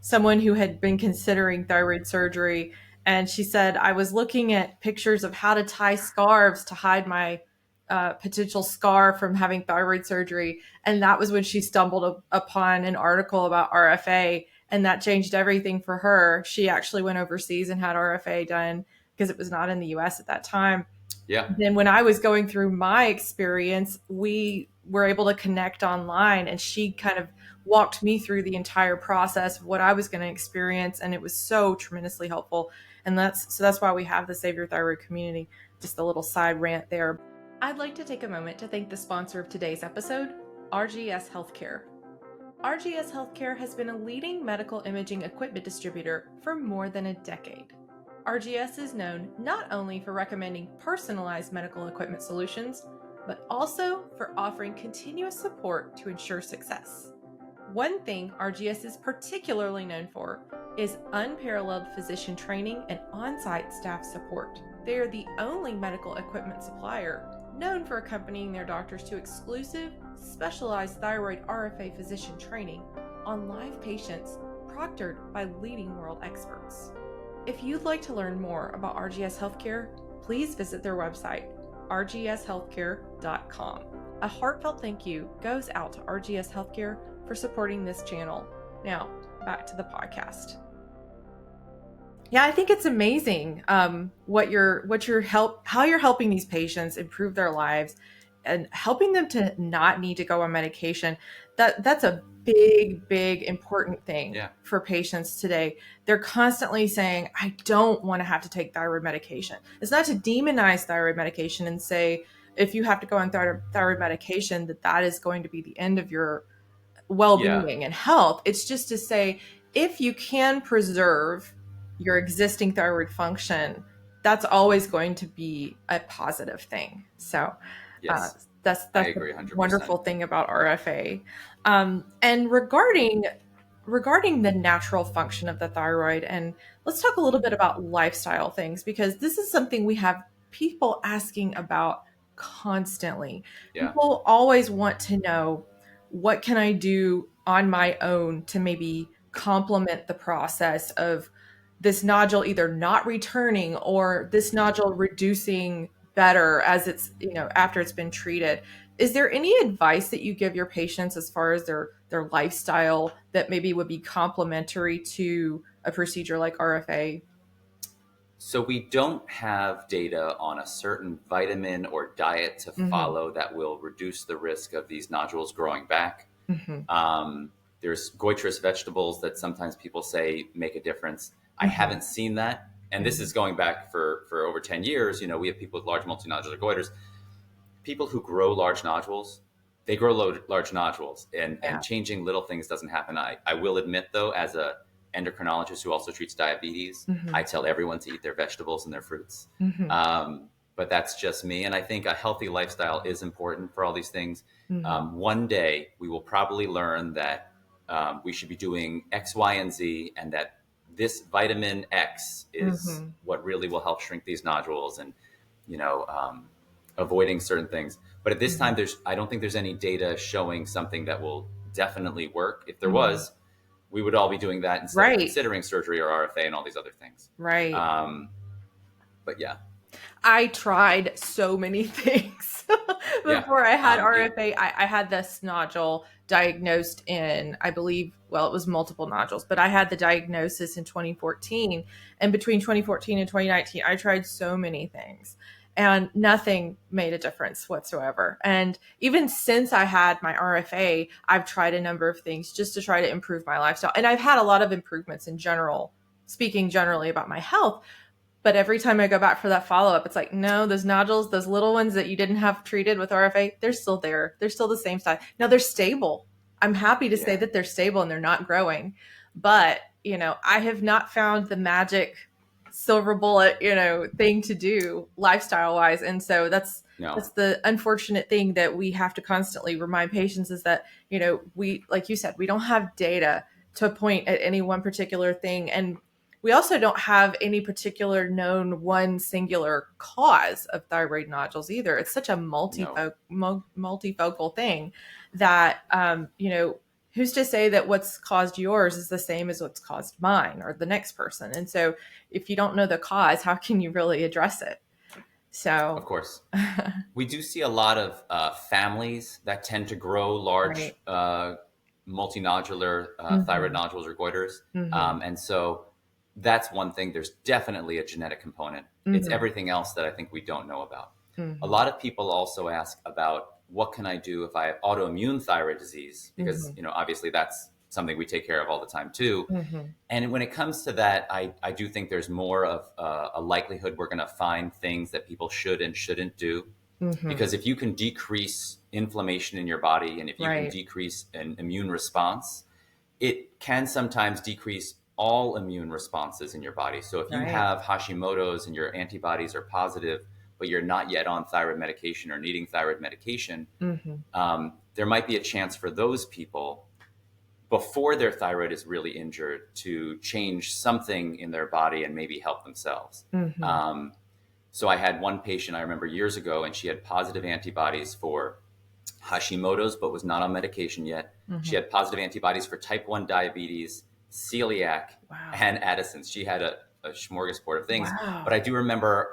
someone who had been considering thyroid surgery. And she said, I was looking at pictures of how to tie scarves to hide my potential scar from having thyroid surgery. And that was when she stumbled upon an article about RFA, and that changed everything for her. She actually went overseas and had RFA done because it was not in the US at that time. Yeah. Then when I was going through my experience, we were able to connect online, and she kind of walked me through the entire process of what I was going to experience. And it was so tremendously helpful. And that's why we have the Save Your Thyroid community. Just a little side rant there. I'd like to take a moment to thank the sponsor of today's episode, RGS Healthcare. RGS Healthcare has been a leading medical imaging equipment distributor for more than a decade. RGS is known not only for recommending personalized medical equipment solutions, but also for offering continuous support to ensure success. One thing RGS is particularly known for is unparalleled physician training and on-site staff support. They are the only medical equipment supplier known for accompanying their doctors to exclusive, specialized thyroid RFA physician training on live patients proctored by leading world experts. If you'd like to learn more about RGS Healthcare, please visit their website, rgshealthcare.com. A heartfelt thank you goes out to RGS Healthcare for supporting this channel. Now, back to the podcast. Yeah, I think it's amazing how you're helping these patients improve their lives and helping them to not need to go on medication. That's a big important thing for patients today. They're constantly saying, I don't want to have to take thyroid medication. It's not to demonize thyroid medication and say if you have to go on thyroid medication that is going to be the end of your well-being and health. It's just to say, if you can preserve your existing thyroid function, that's always going to be a positive thing. So that's I agree, the 100%. wonderful thing about RFA. And regarding the natural function of the thyroid, and let's talk a little bit about lifestyle things, because this is something we have people asking about constantly. People always want to know, what can I do on my own to maybe complement the process of this nodule either not returning or this nodule reducing better as it's, after it's been treated? Is there any advice that you give your patients as far as their lifestyle that maybe would be complementary to a procedure like RFA? So we don't have data on a certain vitamin or diet to follow that will reduce the risk of these nodules growing back. There's goitrous vegetables that sometimes people say make a difference. I haven't seen that. And this is going back for over 10 years. We have people with large multinodular goiters. People who grow large nodules, they grow large nodules, and changing little things doesn't happen. I will admit, though, as a endocrinologist who also treats diabetes, I tell everyone to eat their vegetables and their fruits. But that's just me. And I think a healthy lifestyle is important for all these things. One day we will probably learn that we should be doing X, Y, and Z, and that this vitamin X is what really will help shrink these nodules and, avoiding certain things. But at this time, I don't think there's any data showing something that will definitely work. If there was, we would all be doing that instead of considering surgery or RFA and all these other things. Right. But yeah. I tried so many things before I had RFA. I had this nodule diagnosed in, I believe, it was multiple nodules, but I had the diagnosis in 2014. And between 2014 and 2019, I tried so many things and nothing made a difference whatsoever. And even since I had my RFA, I've tried a number of things just to try to improve my lifestyle. And I've had a lot of improvements in general, speaking generally about my health. But every time I go back for that follow-up, it's like, no, those nodules, those little ones that you didn't have treated with RFA, they're still there. They're still the same size. Now they're stable. I'm happy to say that they're stable and they're not growing. But, I have not found the magic silver bullet, thing to do lifestyle-wise. And so that's the unfortunate thing that we have to constantly remind patients, is that, we, like you said, we don't have data to point at any one particular thing. And we also don't have any particular known one singular cause of thyroid nodules either. It's such a multifocal thing that, who's to say that what's caused yours is the same as what's caused mine or the next person? And so if you don't know the cause, how can you really address it? So, of course, we do see a lot of families that tend to grow large multinodular thyroid nodules or goiters. And so that's one thing. There's definitely a genetic component. It's everything else that I think we don't know about. A lot of people also ask about, what can I do if I have autoimmune thyroid disease? Because, obviously that's something we take care of all the time too. And when it comes to that, I do think there's more of a likelihood we're going to find things that people should and shouldn't do. Because if you can decrease inflammation in your body, and if you can decrease an immune response, it can sometimes decrease all immune responses in your body. So if you have Hashimoto's and your antibodies are positive, but you're not yet on thyroid medication or needing thyroid medication, there might be a chance for those people, before their thyroid is really injured, to change something in their body and maybe help themselves. So I had one patient I remember years ago, and she had positive antibodies for Hashimoto's, but was not on medication yet. She had positive antibodies for type 1 diabetes, celiac, and Addison's. She had a smorgasbord of things. But I do remember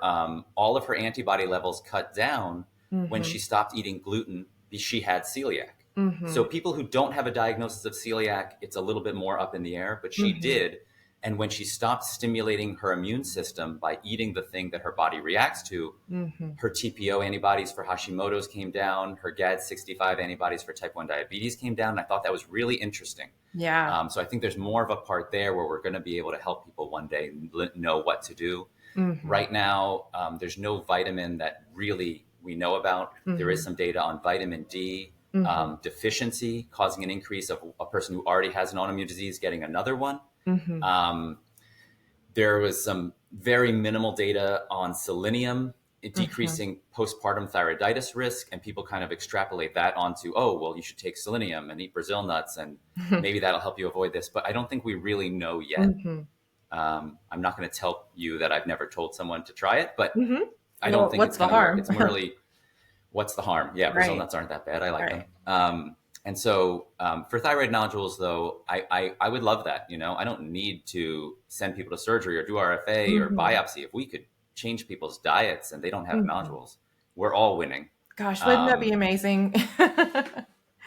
all of her antibody levels cut down when she stopped eating gluten she had celiac. Mm-hmm. So people who don't have a diagnosis of celiac, it's a little bit more up in the air, but she Mm-hmm. did. And when she stopped stimulating her immune system by eating the thing that her body reacts to, Mm-hmm. her TPO antibodies for Hashimoto's came down, her GAD65 antibodies for type 1 diabetes came down. And I thought that was really interesting. Yeah. So I think there's more of a part there where we're going to be able to help people one day know what to do. Mm-hmm. Right now, there's no vitamin that really we know about. There is Mm-hmm. some data on vitamin D Mm-hmm. deficiency causing an increase of a person who already has an autoimmune disease getting another one. Mm-hmm. Um, there was some very minimal data on selenium Mm-hmm. decreasing postpartum thyroiditis risk, and people kind of extrapolate that onto, oh, well, you should take selenium and eat Brazil nuts, and maybe that'll help you avoid this. But I don't think we really know yet. Mm-hmm. I'm not going to tell you that I've never told someone to try it, but Mm-hmm. I don't Well, think what's it's the going to work. harm? It's merely what's the harm? Yeah, Brazil Right. nuts aren't that bad. I like them. Right. And so for thyroid nodules, though, I would love that. You know, I don't need to send people to surgery or do RFA or Mm-hmm. biopsy. If we could change people's diets and they don't have Mm-hmm. nodules, we're all winning. Gosh, wouldn't that be Um, amazing?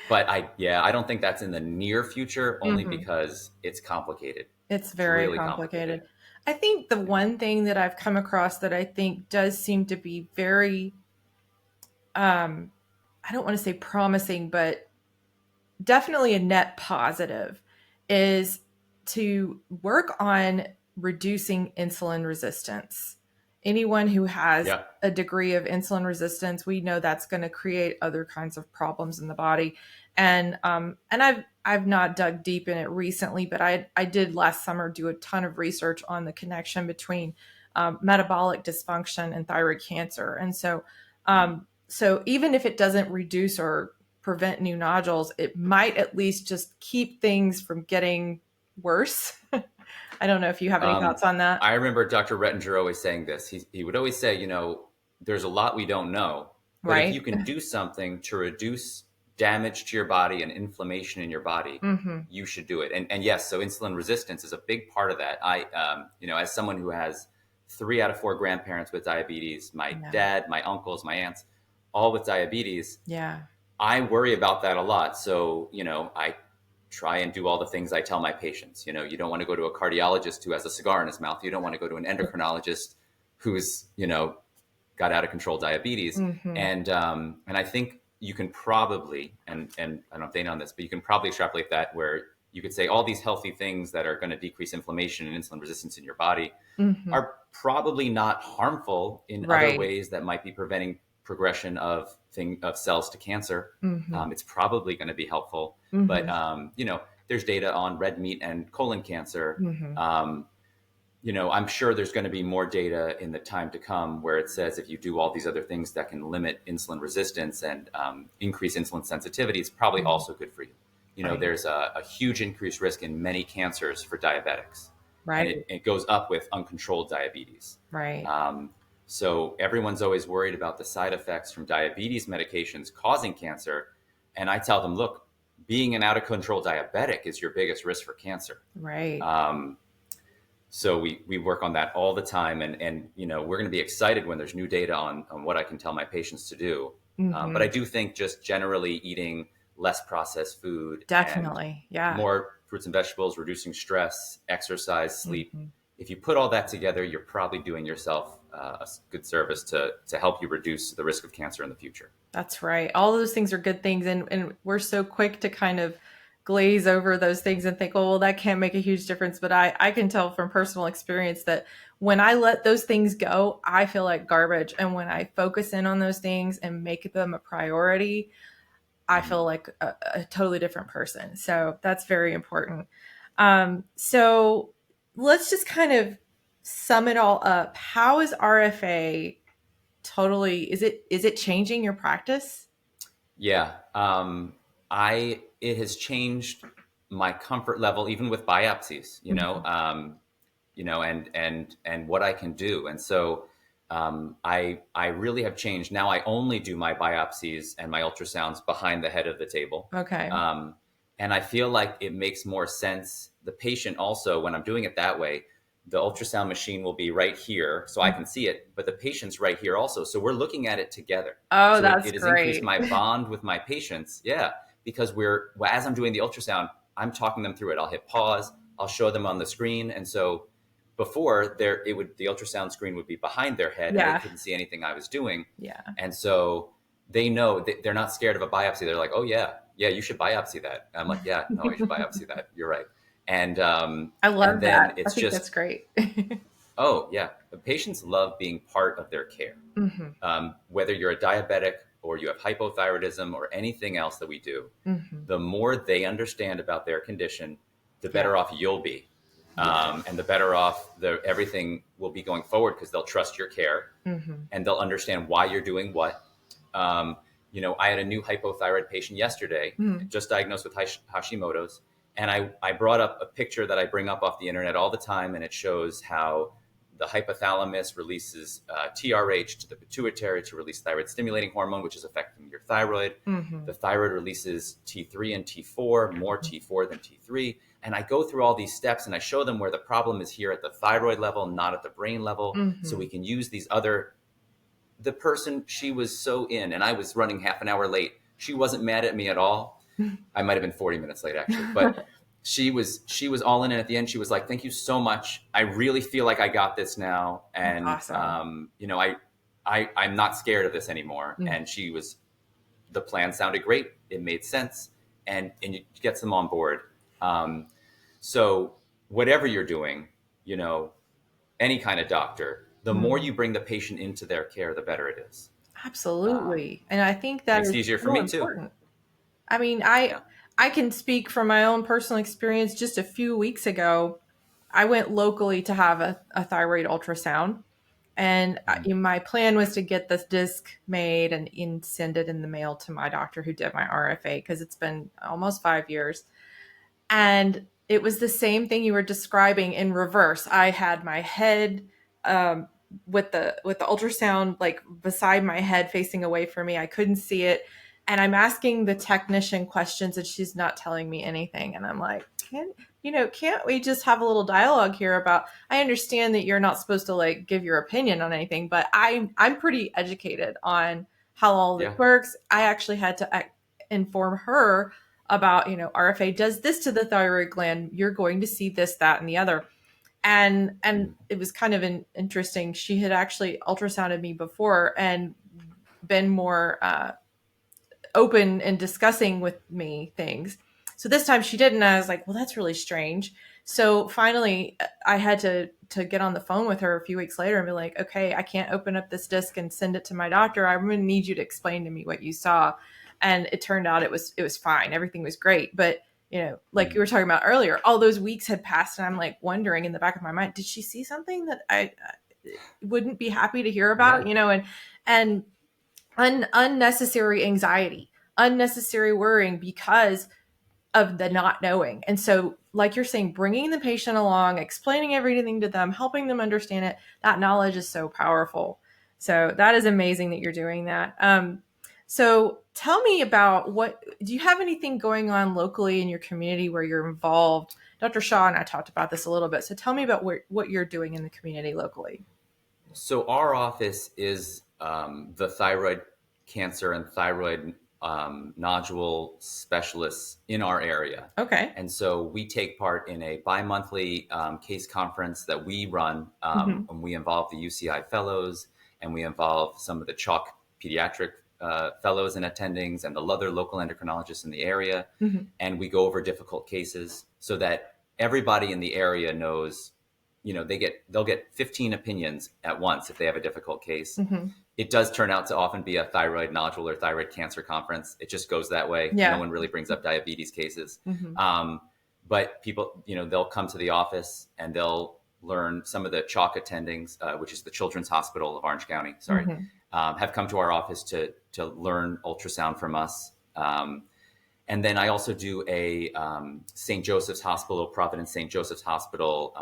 but I don't think that's in the near future, only Mm-hmm. because it's complicated. It's It's very really complicated. complicated. I think the one thing that I've come across that I think does seem to be very, um, I don't want to say promising, but definitely a net positive is to work on reducing insulin resistance. Anyone who has Yeah. a degree of insulin resistance, we know that's going to create other kinds of problems in the body. And I've not dug deep in it recently, but I did last summer do a ton of research on the connection between metabolic dysfunction and thyroid cancer. And so even if it doesn't reduce or prevent new nodules, it might at least just keep things from getting worse. I don't know if you have any thoughts on that. I remember Dr. Rettinger always saying this. He would always say, there's a lot we don't know, but if you Right? can do something to reduce damage to your body and inflammation in your body, Mm-hmm. you should do it. And yes, so insulin resistance is a big part of that. As someone who has 3 out of 4 grandparents with diabetes, my Yeah. dad, my uncles, my aunts, all with diabetes, Yeah. I worry about that a lot. So, I try and do all the things I tell my patients. You don't want to go to a cardiologist who has a cigar in his mouth. You don't want to go to an endocrinologist who's, got out of control diabetes. Mm-hmm. And I think you can probably, and I don't have data on this, but you can probably extrapolate that where you could say all these healthy things that are going to decrease inflammation and insulin resistance in your body Mm-hmm. are probably not harmful in other Right. ways that might be preventing progression of cells to cancer. Mm-hmm. It's probably going to be helpful, but Mm-hmm. there's data on red meat and colon cancer. Mm-hmm. I'm sure there's going to be more data in the time to come where it says if you do all these other things that can limit insulin resistance and increase insulin sensitivity, it's probably Mm-hmm. also good for you. Right. There's a huge increased risk in many cancers for diabetics, and Right. it goes up with uncontrolled diabetes. Right. So everyone's always worried about the side effects from diabetes medications causing cancer. And I tell them, look, being an out of control diabetic is your biggest risk for cancer. Right. Um, so we work on that all the time. And we're going to be excited when there's new data on what I can tell my patients to do. But Mm-hmm. I do think just generally eating less processed food and Definitely. Yeah. more fruits and vegetables, reducing stress, exercise, sleep. Mm-hmm. If you put all that together, you're probably doing yourself a good service to help you reduce the risk of cancer in the future. That's right. All those things are good things. And we're so quick to kind of glaze over those things and think, oh, well, that can't make a huge difference. But I can tell from personal experience that when I let those things go, I feel like garbage. And when I focus in on those things and make them a priority, I Mhm. feel like a totally different person. So that's very important. So let's just kind of sum it all up. How is RFA totally, is it changing your practice? Yeah, it has changed my comfort level, even with biopsies. Mhm. And what I can do. And so I really have changed. Now I only do my biopsies and my ultrasounds behind the head of the table. Okay. And I feel like it makes more sense. The patient also, when I'm doing it that way, the ultrasound machine will be right here, so I can see it, but the patient's right here also. So we're looking at it together. Oh, So that's it has increased great. my bond with my patients. Yeah, because as I'm doing the ultrasound, I'm talking them through it. I'll hit pause. I'll show them on the screen, and so before the ultrasound screen would be behind their head, and they Yeah. couldn't see anything I was doing. Yeah. And so they know they're not scared of a biopsy. They're like, oh yeah, you should biopsy that. And I'm like, yeah, no, I should biopsy that. You're right. And I and love then that. I it's think that's just, great. oh yeah, the patients love being part of their care. Hmm. Whether you're a diabetic or you have hypothyroidism or anything else that we do, Hmm. the more they understand about their condition, the Yeah. better off you'll be. Yeah. And the better off everything will be going forward, because they'll trust your care Hmm. and they'll understand why you're doing what. Um, I had a new hypothyroid patient yesterday, Hmm. just diagnosed with Hashimoto's. And I brought up a picture that I bring up off the internet all the time, and it shows how the hypothalamus releases TRH to the pituitary to release thyroid stimulating hormone, which is affecting your thyroid. Hmm. The thyroid releases T3 and T4, more T4 than T3. And I go through all these steps and I show them where the problem is here at the thyroid level, not at the brain level. So Hmm. we can use these other. The person, she was so in, and I was running half an hour late. She wasn't mad at me at all. I might have been 40 minutes late actually, but she was all in. And at the end, she was like, "Thank you so much. I really feel like I got this now, and Awesome. I'm not scared of this anymore." Mm. And the plan sounded great. It made sense, and it gets them on board. So whatever you're doing, any kind of doctor, the more Mm. you bring the patient into their care, the better it is. Absolutely. And I think that Makes is it easier for so me too. important. I mean, I Yeah. I can speak from my own personal experience. Just a few weeks ago, I went locally to have a thyroid ultrasound. And Mhm. my plan was to get this disc made and send it in the mail to my doctor who did my RFA, because it's been almost 5 years. And it was the same thing you were describing in reverse. I had my head um, with the ultrasound like beside my head, facing away from me. I couldn't see it, and I'm asking the technician questions, and she's not telling me anything. And I'm like, can't we just have a little dialogue here about? I understand that you're not supposed to like give your opinion on anything, but I'm pretty educated on how all this Yeah. works. I actually had to inform her about, RFA does this to the thyroid gland. You're going to see this, that, and the other. And Mhm. it was kind of interesting. She had actually ultrasounded me before and been more open in discussing with me things. So this time she didn't. I was like, well, that's really strange. So finally, I had to get on the phone with her a few weeks later and be like, okay, I can't open up this disc and send it to my doctor. I'm going to need you to explain to me what you saw. And it turned out it was fine. Everything was great. But like you Mhm. were talking about earlier, all those weeks had passed, and I'm like wondering in the back of my mind, did she see something that I wouldn't be happy to hear about? Yeah. And unnecessary anxiety, unnecessary worrying because of the not knowing. And so, like you're saying, bringing the patient along, explaining everything to them, helping them understand it, that knowledge is so powerful. So that is amazing that you're doing that. So tell me about do you have anything going on locally in your community where you're involved? Dr. Shaw and I talked about this a little bit. So tell me about what you're doing in the community locally. So our office is the thyroid cancer and thyroid nodule specialists in our area. Okay. And so we take part in a bi-monthly case conference that we run, Hmm. and we involve the UCI fellows, and we involve some of the chalk pediatric fellows and attendings and the other local endocrinologists in the area. Hmm. And we go over difficult cases so that everybody in the area knows, they'll get 15 opinions at once if they have a difficult case. Hmm. It does turn out to often be a thyroid nodule or thyroid cancer conference. It just goes that way. No Yeah. one really brings up diabetes cases. Hmm. But people, they'll come to the office and they'll learn. Some of the chalk attendings, which is the Children's Hospital of Orange County, sorry, Hmm. have come to our office to learn ultrasound from us. And then I also do a St. Joseph's Hospital, Providence St. Joseph's Hospital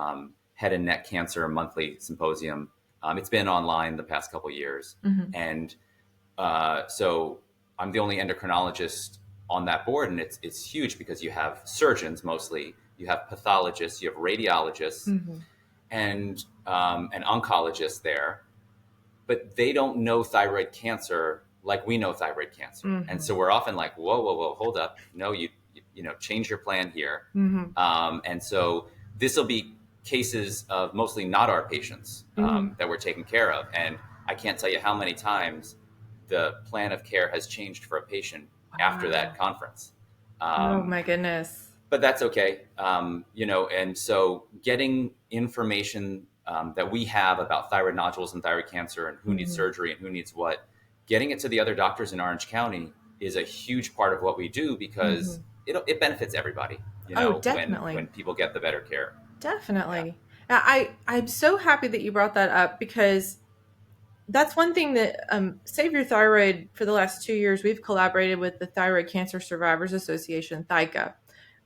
head and neck cancer monthly symposium. It's been online the past couple of years. Hmm. And so I'm the only endocrinologist on that board, and it's huge because you have surgeons mostly, you have pathologists, you have radiologists, Hmm. and an oncologist there, but they don't know thyroid cancer like we know thyroid cancer. And Mm-hmm. so we're often like, whoa, whoa, whoa, hold up. No, change your plan here. Mm-hmm. And so this will be cases of mostly not our patients Mm-hmm. that we're taking care of. And I can't tell you how many times the plan of care has changed for a patient after that Wow. conference. Oh Um, my goodness. but that's okay. And so getting information that we have about thyroid nodules and thyroid cancer and who needs Mm-hmm. surgery and who needs what, getting it to the other doctors in Orange County is a huge part of what we do because Mm-hmm. it benefits everybody, Oh, when definitely. people get the better care. Yeah. Definitely. I'm so happy that you brought that up because that's one thing that Save Your Thyroid for the last 2 years we've collaborated with the Thyroid Cancer Survivors Association, THICA,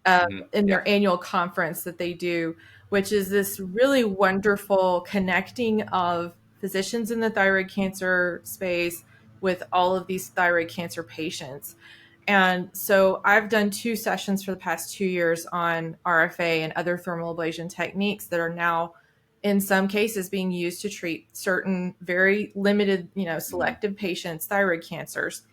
in Yeah. their annual conference that they do, which is this really wonderful connecting of physicians in the thyroid cancer space with all of these thyroid cancer patients. And so I've done 2 sessions for the past 2 years on RFA and other thermal ablation techniques that are now, in some cases, being used to treat certain very limited, Hmm. selective patients' thyroid cancers.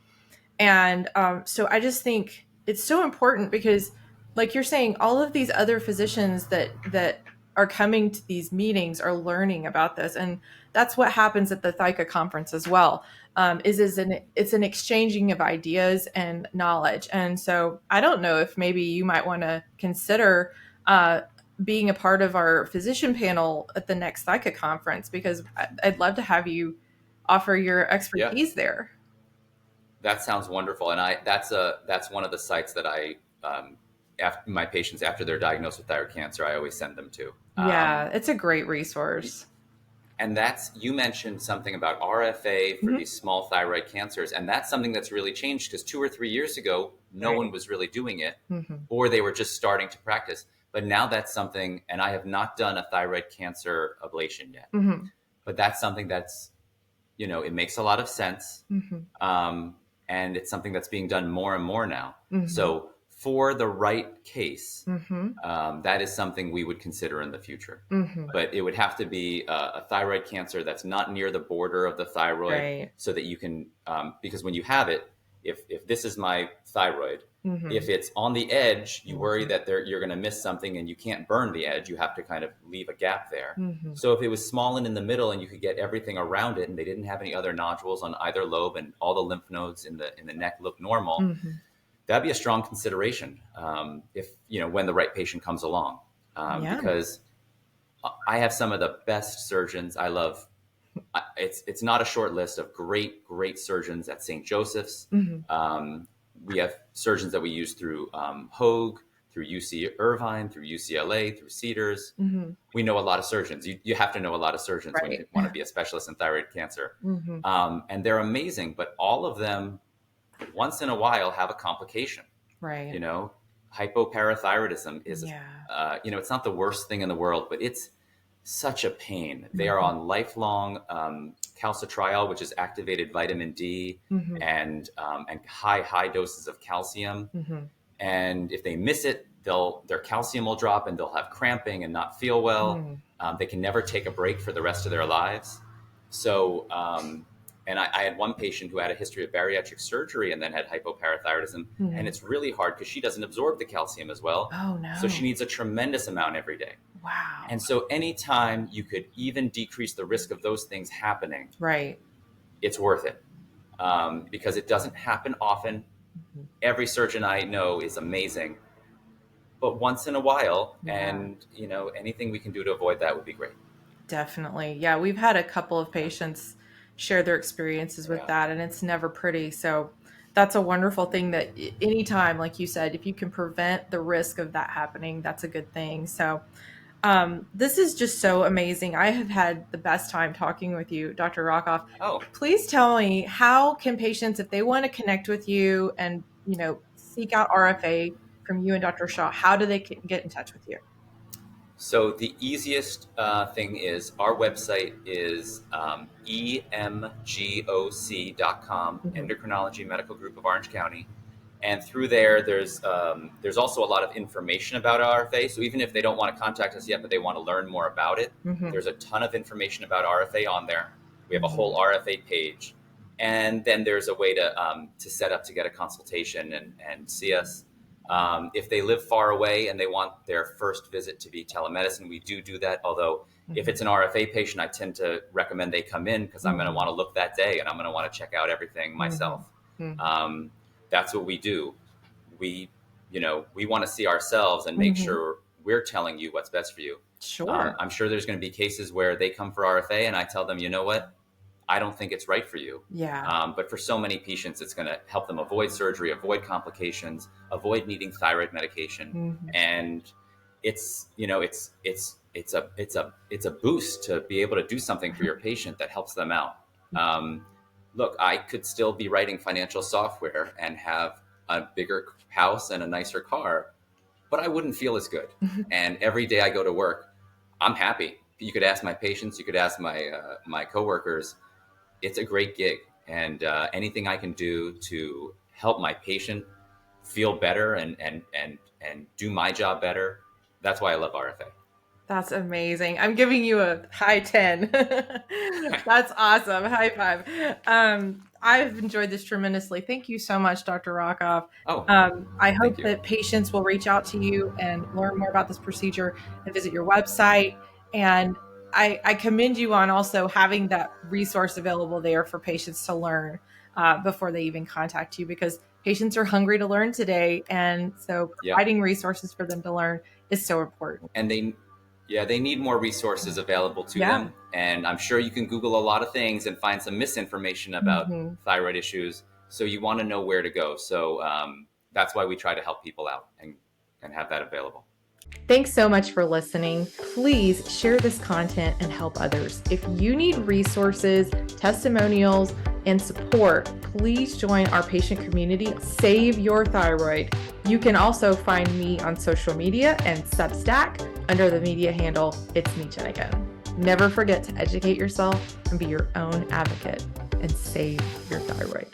And so I just think it's so important because, like you're saying, all of these other physicians that are coming to these meetings are learning about this, and that's what happens at the THICA conference as well. It's an exchanging of ideas and knowledge, and so I don't know if maybe you might want to consider uh, being a part of our physician panel at the next THICA conference because I'd love to have you offer your Yeah. expertise there. That sounds wonderful. And that's one of the sites that after my patients, after they're diagnosed with thyroid cancer, I always send them to. Yeah, it's a great resource. And you mentioned something about RFA for Mhm. these small thyroid cancers. And that's something that's really changed because 2 or 3 years ago, no one Right. was really doing it, Mhm. or they were just starting to practice. But now that's something, and I have not done a thyroid cancer ablation yet, Mhm. but that's something it makes a lot of sense. Mhm. Um, and it's something that's being done more and more now. Mhm. So for the right case, Mhm. that is something we would consider in the future. Mhm. But it would have to be a thyroid cancer that's not near the border of the thyroid, Right. so that you can, because when you have it, if this is my thyroid, if Mhm. it's on the edge, you worry Mhm. that you're going to miss something and you can't burn the edge. You have to kind of leave a gap there. Mhm. So if it was small and in the middle, and you could get everything around it, and they didn't have any other nodules on either lobe, and all the lymph nodes in the neck look normal, Mhm. that'd be a strong consideration, if when the right patient comes along, Yeah. because I have some of the best surgeons. I love. It's not a short list of great surgeons at St. Joseph's. Mhm. Um, we have surgeons that we use through Hoag, through UC Irvine, through UCLA, through Cedars. Mhm. We know a lot of surgeons. You have to know a lot of surgeons when Right. you want to be a specialist in thyroid cancer, Mhm. and they're amazing. But all of them, once in a while, have a complication. Right. You know, hypoparathyroidism is, Yeah. it's not the worst thing in the world, but it's such a pain. They are Mhm. on lifelong calcitriol, which is activated vitamin D, Mhm. and high doses of calcium. Mhm. And if they miss it, their calcium will drop, and they'll have cramping and not feel well. Mhm. They can never take a break for the rest of their lives. So, and I had one patient who had a history of bariatric surgery and then had hypoparathyroidism, and Mhm. it's really hard because she doesn't absorb the calcium as well. Oh So she no. needs a tremendous amount every day. Wow. And so anytime you could even decrease the risk of those things happening, Right. it's worth it, because it doesn't happen often. Mhm. Every surgeon I know is amazing, but once in a while, Yeah. and anything we can do to avoid that would be great. Definitely. Yeah, we've had a couple of Yeah, patients share their experiences with yeah. that, and it's never pretty. So that's a wonderful thing that anytime, like you said, if you can prevent the risk of that happening, that's a good thing. So this is just so amazing. I have had the best time talking with you, Dr. Rockoff. Oh, Please tell me, how can patients, if they want to connect with you and seek out RFA from you and Dr. Shaw, how do they get in touch with you? so the easiest thing is our website is emgoc.com, Mhm. Endocrinology Medical Group of Orange County. And through there, there's also a lot of information about RFA. So even if they don't want to contact us yet, but they want to learn more about it, there's a ton of information about RFA on there. We have a whole RFA page. And then there's a way to set up to get a consultation and see us. If they live far away and they want their first visit to be telemedicine, we do that. Although if it's an RFA patient, I tend to recommend they come in because I'm going to want to look that day and I'm going to want to check out everything myself. That's what we do. We want to see ourselves and make sure we're telling you what's best for you. Sure. I'm sure there's going to be cases where they come for RFA and I tell them, you know what? I don't think it's right for you. Yeah. But for so many patients, it's going to help them avoid surgery, avoid complications, avoid needing thyroid medication. And it's a boost to be able to do something for your patient that helps them out. Look, I could still be writing financial software and have a bigger house and a nicer car, but I wouldn't feel as good. And every day I go to work, I'm happy. You could ask my patients, you could ask my coworkers. It's a great gig, and anything I can do to help my patient feel better and do my job better. That's why I love RFA. That's amazing. I'm giving you a high 10. That's awesome. High five. I've enjoyed this tremendously. Thank you so much, Dr. Rockoff. I hope that patients will reach out to you and learn more about this procedure and visit your website. And I commend you on also having that resource available there for patients to learn before they even contact you, because patients are hungry to learn today. And so providing resources for them to learn is so important. And they need more resources available to them. And I'm sure you can Google a lot of things and find some misinformation about thyroid issues. So you want to know where to go. So that's why we try to help people out and have that available. Thanks so much for listening. Please share this content and help others. If you need resources, testimonials, and support, please join our patient community, Save Your Thyroid. You can also find me on social media and Substack under the media handle, It's Me, Jenna. Never forget to educate yourself and be your own advocate and save your thyroid.